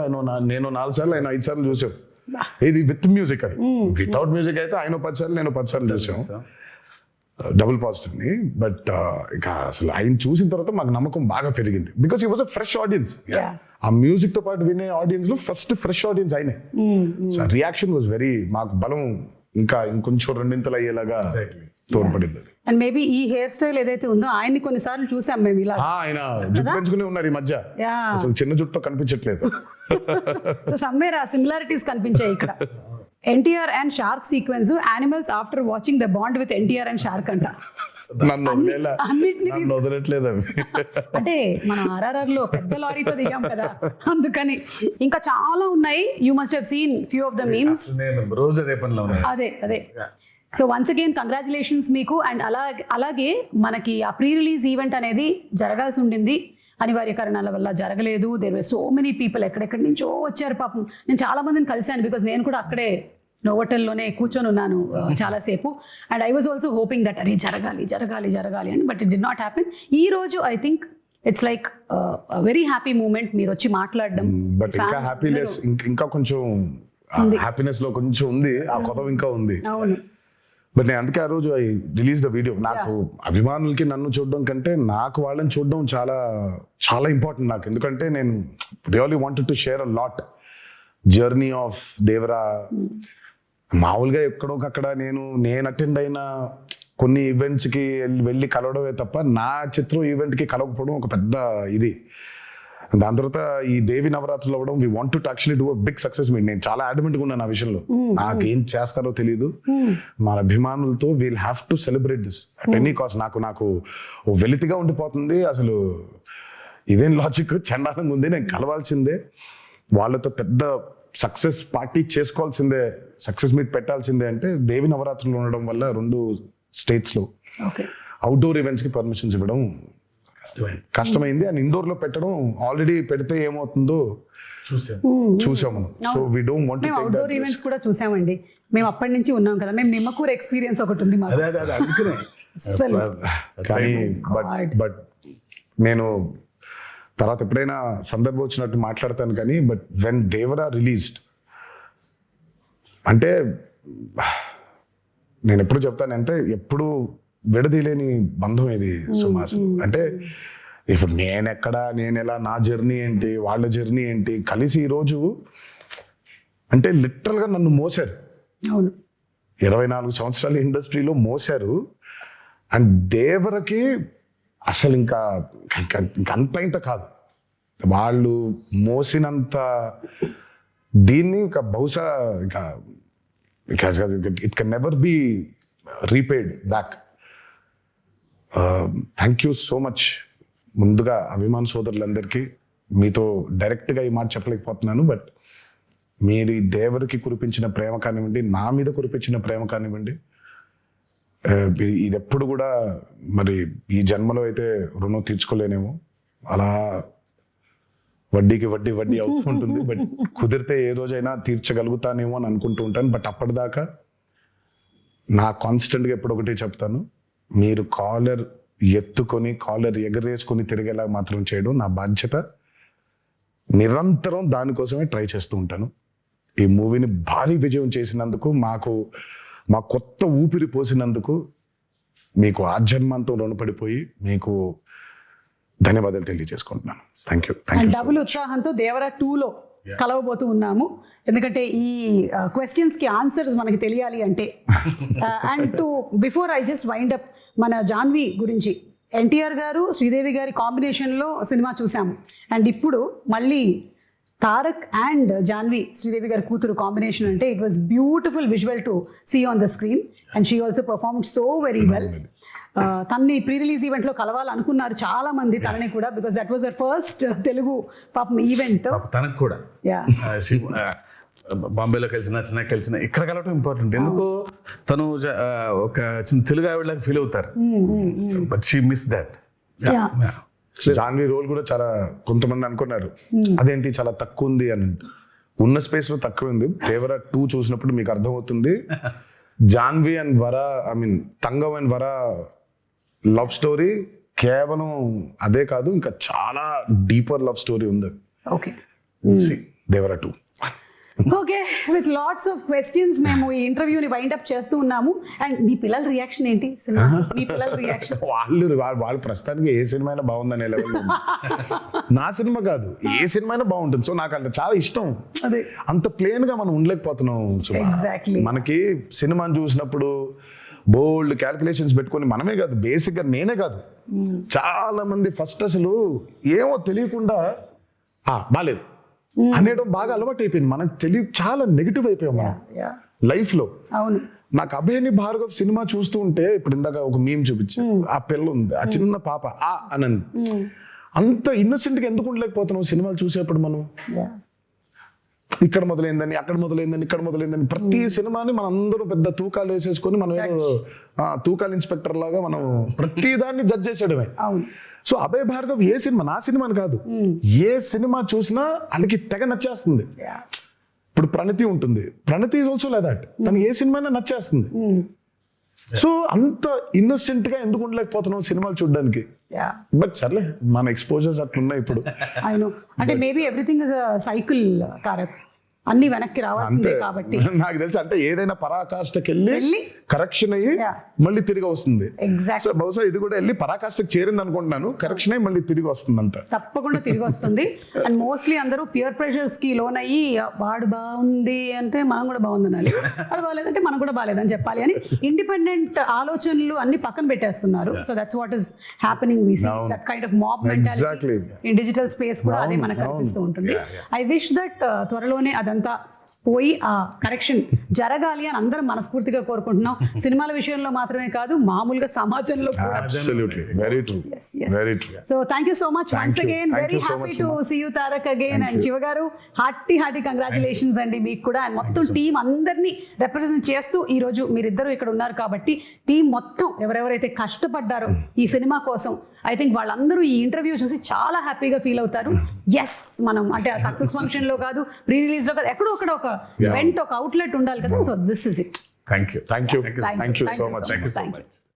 నేను 4 సార్లు, ఆయన 5 సార్లు చూసాం. ఇది విత్ మ్యూజిక్, అది వితౌట్ మ్యూజిక్ అయితే ఆయన 10 సార్లు, నేను 10 సార్లు చూసాం డబుల్ పాజిటివ్ని. బట్ ఇంకా అసలు ఆయన చూసిన తర్వాత మాకు నమ్మకం బాగా పెరిగింది, because he was a fresh audience. ఆ మ్యూజిక్ తో పాటు వినే ఆడియన్స్ లో ఫస్ట్ ఫ్రెష్ ఆడియన్స్ ఆయనే. సో రియాక్షన్ వాజ్ వెరీ, మాకు బలం ఇంకా ఇంకొంచెం రెండింతలు అయ్యేలాగా తోడ్పడింది. అండ్ మేబీ ఈ హెయిర్ స్టైల్ ఏదైతే ఉందో ఆయన్ని కొన్నిసార్లు చూసాం మేము ఇలా. ఆయన జుట్టు పెంచుకునే ఉన్నారు ఈ మధ్య, అసలు చిన్న జుట్టు కనిపించట్లేదు. సో సమ్వేర్ ఆ సిమిలారిటీస్ కనిపించాయి ఇక్కడ. NTR and shark sequence, animals after watching the bond with NTR and shark అంట. నన్ను వదలట్లేదు అవి. అంటే మనం RRR లో పెద్ద లారీతో దిగాం కదా, అందుకని. ఇంకా చాలా ఉన్నాయి. You must have seen few of the memes. రోజు అదే పనిలో ఉన్నాయి. అదే. సో వన్స్ అగైన్ కంగ్రాచులేషన్స్ మీకు. అండ్ అలాగే మనకి ఆ ప్రీ రిలీజ్ ఈవెంట్ అనేది జరగాల్సి ఉండింది, అనివార్య కారణాల వల్ల జరగలేదు. There were so many people, ఎక్కడెక్కడి నుంచో వచ్చారు పాపం. నేను చాలా మందిని కలిశాను, బికాజ్ నేను కూడా అక్కడే నోవోటెల్లోనే కూర్చొని ఉన్నాను చాలాసేపు. And I was also hoping that అరే జరగాలి అని, but it did not happen. ఈ రోజు I think it's like very happy moment, మీరు వచ్చి మాట్లాడడం. బట్ ఇంకా హ్యాపీనెస్, ఇంకా కొంచెం హ్యాపీనెస్ లో కొంచెం ఉంది, ఆ కొత్త ఇంకా ఉంది. అవును. బట్ నేను అందుకే ఆ రోజు ఐ రిలీజ్ ద వీడియో. నాకు అభిమానులకి నన్ను చూడడం కంటే నాకు వాళ్ళని చూడడం చాలా చాలా ఇంపార్టెంట్ నాకు. ఎందుకంటే నేను really wanted to share a lot journey of Devara. మామూలుగా ఎక్కడోకక్కడ నేను అటెండ్ అయిన కొన్ని ఈవెంట్స్కి వెళ్ళి కలవడమే తప్ప నా చిత్రం ఈవెంట్కి కలవకపోవడం ఒక పెద్ద ఇది. దాని తర్వాత ఈ దేవి నవరాత్రులు అవ్వడం, we want to actually do a big success meet. నేను చాలా అడ్మెంట్గా ఉన్నాను ఆ విషయంలో. నాకు ఏం చేస్తారో తెలియదు, మన అభిమానులతో we'll have to celebrate this at any cost. నాకు వెలితిగా ఉండిపోతుంది అసలు, ఇదేం లాజిక్, చండాలంగా ఉంది. నేను కలవాల్సిందే, వాళ్ళతో పెద్ద సక్సెస్ పార్టీ చేసుకోవాల్సిందే, సక్సెస్ మీట్ పెట్టాల్సిందే. అంటే దేవి నవరాత్రులు ఉండడం వల్ల 2 స్టేట్స్లో అవుట్డోర్ ఈవెంట్స్కి పర్మిషన్స్ ఇవ్వడం కష్టమైంది. అండ్ ఇండోర్ లో పెట్టడం, ఆల్రెడీ పెడితే ఏమవుతుందో చూసాం మనం. So we don't want to take outdoor events కూడా చూసామండి. మేము అప్పటి నుంచి ఉన్నాం కదా, మేము నిమ్మకూరు ఎక్స్పీరియన్స్ ఒకటి ఉంది మాకు. కానీ బట్ నేను తర్వాత ఎప్పుడైనా సందర్భం వచ్చినట్టు మాట్లాడతాను కానీ, బట్ వెన్ దేవరా రిలీజ్డ్ అంటే నేను ఎప్పుడు చెప్తానంటే, ఎప్పుడు విడదీలేని బంధం ఇది సుమాసు. అంటే ఇప్పుడు నేను ఎలా, నా జర్నీ ఏంటి, వాళ్ళ జర్నీ ఏంటి, కలిసి ఈరోజు అంటే లిటరల్గా నన్ను మోసారు. 24 సంవత్సరాల ఇండస్ట్రీలో మోసారు. అండ్ దేవరకి అసలు ఇంకా ఇంత కాదు, వాళ్ళు మోసినంత దీన్ని ఇంకా బహుశా ఇంకా it can never be repaid back. Thank you so much. ముందుగా అభిమాన సోదరులందరికీ మీతో డైరెక్ట్గా ఈ మాట చెప్పలేకపోతున్నాను, బట్ మీరు ఈ దేవరికి కురిపించిన ప్రేమ కానివ్వండి, నా మీద కురిపించిన ప్రేమ కానివ్వండి, ఇది ఎప్పుడు కూడా మరి ఈ జన్మలో అయితే రుణం తీర్చుకోలేనేమో, అలా వడ్డీకి వడ్డీ అవుతూ ఉంటుంది. బట్ కుదిరితే ఏ రోజైనా తీర్చగలుగుతానేమో అని అనుకుంటూ ఉంటాను. బట్ అప్పటిదాకా నా కాన్స్టెంట్గా ఎప్పుడు ఒకటి చెప్తాను, మీరు కాలర్ ఎత్తుకొని కాలర్ ఎగరేసుకొని తిరిగేలా మాత్రం చేయడం నా బాధ్యత. నిరంతరం దానికోసమే ట్రై చేస్తూ ఉంటాను. ఈ మూవీని భారీ విజయం చేసినందుకు, మా కొత్త ఊపిరి పోసినందుకు మీకు ఆజన్మాంతం రుణపడిపోయి మీకు ధన్యవాదాలు తెలియజేసుకుంటున్నాను. Thank you. అండ్ డబుల్ ఉత్సాహంతో దేవరా 2లో కలవబోతూ ఉన్నాము. ఎందుకంటే ఈ క్వశ్చన్స్కి ఆన్సర్స్ మనకి తెలియాలి అంటే. And to before I just wind up, మన జాన్వి గురించి, ఎన్టీఆర్ గారు శ్రీదేవి గారి కాంబినేషన్లో సినిమా చూసాము. అండ్ ఇప్పుడు మళ్ళీ తారక్ అండ్ జాన్వి, శ్రీదేవి గారి కూతురు కాంబినేషన్ అంటే it was beautiful visual to see on the screen. And she also performed so very well. తన్ని ప్రీ రిలీజ్ ఈవెంట్లో కలవాలనుకున్నారు చాలా మంది తనని కూడా, because that was our first Telugu పాపం ఈవెంట్. తనకు కూడా బాంబేలో కలిసిన, చెన్నై కలిసిన, ఇక్కడ కలవటం ఇంపార్టెంట్. ఎందుకో తను ఒక చిన్న తెలుగు ఆవిడలాగా ఫీల్ అవుతారు. But she miss that. Janhvi role కూడా చాలా, కొంతమంది అనుకున్నారు అదేంటి చాలా తక్కువ ఉంది అని. ఉన్న స్పేస్ లో తక్కువ ఉంది. దేవరా 2 చూసినప్పుడు మీకు అర్థమవుతుంది. జాన్వి అండ్ వర, తంగం అండ్ వర లవ్ స్టోరీ కేవలం అదే కాదు, ఇంకా చాలా డీపర్ లవ్ స్టోరీ ఉంది. Okay, Devara 2. Okay, with lots of questions మేము ఈ ఇంటర్వ్యూని వైండ్ అప్ చేస్తూ ఉన్నాము. అండ్ మీ పిల్లల రియాక్షన్ ఏంటి? మీ పిల్లల రియాక్షన్? వాళ్ళు ప్రస్తుతానికి ఏ సినిమా అయినా బాగుందనే లెవెల్. నా సినిమా కాదు, ఏ సినిమా అయినా బాగుంటుంది. సో నాకు అంటే చాలా ఇష్టం. అంత ప్లేన్ గా మనం ఉండలేకపోతున్నాం. Exactly. మనకి సినిమాని చూసినప్పుడు బోల్డ్ క్యాల్కులేషన్స్ పెట్టుకొని, మనమే కాదు, బేసిక్ గా నేనే కాదు, చాలా మంది ఫస్ట్ అసలు ఏమో తెలియకుండా బాలేదు అనేయడం బాగా అలవాటు అయిపోయింది. మనకు చాలా నెగిటివ్ అయిపోయాం మనం లైఫ్ లో. అవును, నాకు అభయని భార్గవ్ సినిమా చూస్తూ ఉంటే, ఇప్పుడు ఇందాక ఒక మీమ్ చూపించి, ఆ పిల్ల ఉంది, ఆ చిన్న పాప అనంది, అంత ఇన్నోసెంట్ గా ఎందుకు ఉండలేకపోతున్నాం సినిమాలు చూసేప్పుడు మనం? ఇక్కడ మొదలైందని, అక్కడ మొదలైందని, ఇక్కడ మొదలైందని, ప్రతి సినిమాని మనం అందరూ పెద్ద తూకాలు వేసేసుకొని, మనం తూకాలు ఇన్స్పెక్టర్ లాగా మనం ప్రతి దాన్ని జడ్జ్ చేసేయడమే. సో అభయ్ భార్గవ్ ఏ సినిమా, నా సినిమాని కాదు, ఏ సినిమా చూసినా వాళ్ళకి తెగ నచ్చేస్తుంది. ఇప్పుడు ప్రణతి ఉంటుంది, ప్రణతి ఈజ్ ఆల్సో లైక్ దట్, తనకి ఏ సినిమా అయినా నచ్చేస్తుంది. సో అంత ఇన్నోసెంట్ గా ఎందుకు ఉండలేకపోతున్నాం సినిమాలు చూడడానికి? బట్ సర్లే, మన ఎక్స్పోజర్స్ అట్లున్నాయి ఇప్పుడు. అంటే maybe everything is a cycle Tarak, అన్ని వెనక్కి రావాల్సిందే కాబట్టి. నాకు తెలిసి అంటే ఏదైనా పరాకాష్ఠకి వెళ్ళి కరెక్షన్ అయ్యి మళ్ళీ తిరిగి వస్తుంది. సో బహుశా ఇది కూడా వెళ్ళి పరాకాష్ఠకి చేరింది అనుకుంటున్నాను, కరెక్షన్ అయ్యి మళ్ళీ తిరిగి వస్తుంది అంట. తప్పకుండా తిరిగి వస్తుంది. అండ్ మోస్ట్లీ అందరూ పియర్ ప్రెషర్స్ కి లోన్ అయ్యి, వాడు బాగుంది అంటే మనం కూడా బాగుంది అనాలి, వాడు బాగాలేదంటే మనం కూడా బాగాలేదని చెప్పాలి అని ఇండిపెండెంట్ ఆలోచనలు అన్ని పక్కన పెట్టేస్తున్నారు. So that's what is happening. We see that kind of mob mentality in digital space కూడా అదే మనకు కనిపిస్తూ ఉంటుంది. ఐ విష్ దట్ త్వరలోనే అదంతా పోయి ఆ కరెక్షన్ జరగాలి అని అందరం మనస్ఫూర్తిగా కోరుకుంటున్నాం. సినిమాల విషయంలో మాత్రమే కాదు, మామూలుగా సమాజంలో కూడా. So thank you so much once again. Very happy to see you Tarak again. And Shiva garu, hearty congratulations అండి మీకు కూడా. అండ్ మొత్తం టీం అందరినీ రిప్రజెంట్ చేస్తూ ఈ రోజు మీరిద్దరూ ఇక్కడ ఉన్నారు కాబట్టి, టీం మొత్తం ఎవరెవరైతే కష్టపడ్డారో ఈ సినిమా కోసం, ఐ థింక్ వాళ్ళందరూ ఈ ఇంటర్వ్యూ చూసి చాలా హ్యాపీగా ఫీల్ అవుతారు. ఎస్, మనం అంటే ఆ సక్సెస్ ఫంక్షన్ లో కాదు, ప్రీ రిలీజ్ లో కాదు, ఎక్కడో అక్కడ ఒక వెంట్, ఒక అవుట్లెట్ ఉండాలి కదా. So this is it. Thank you so much.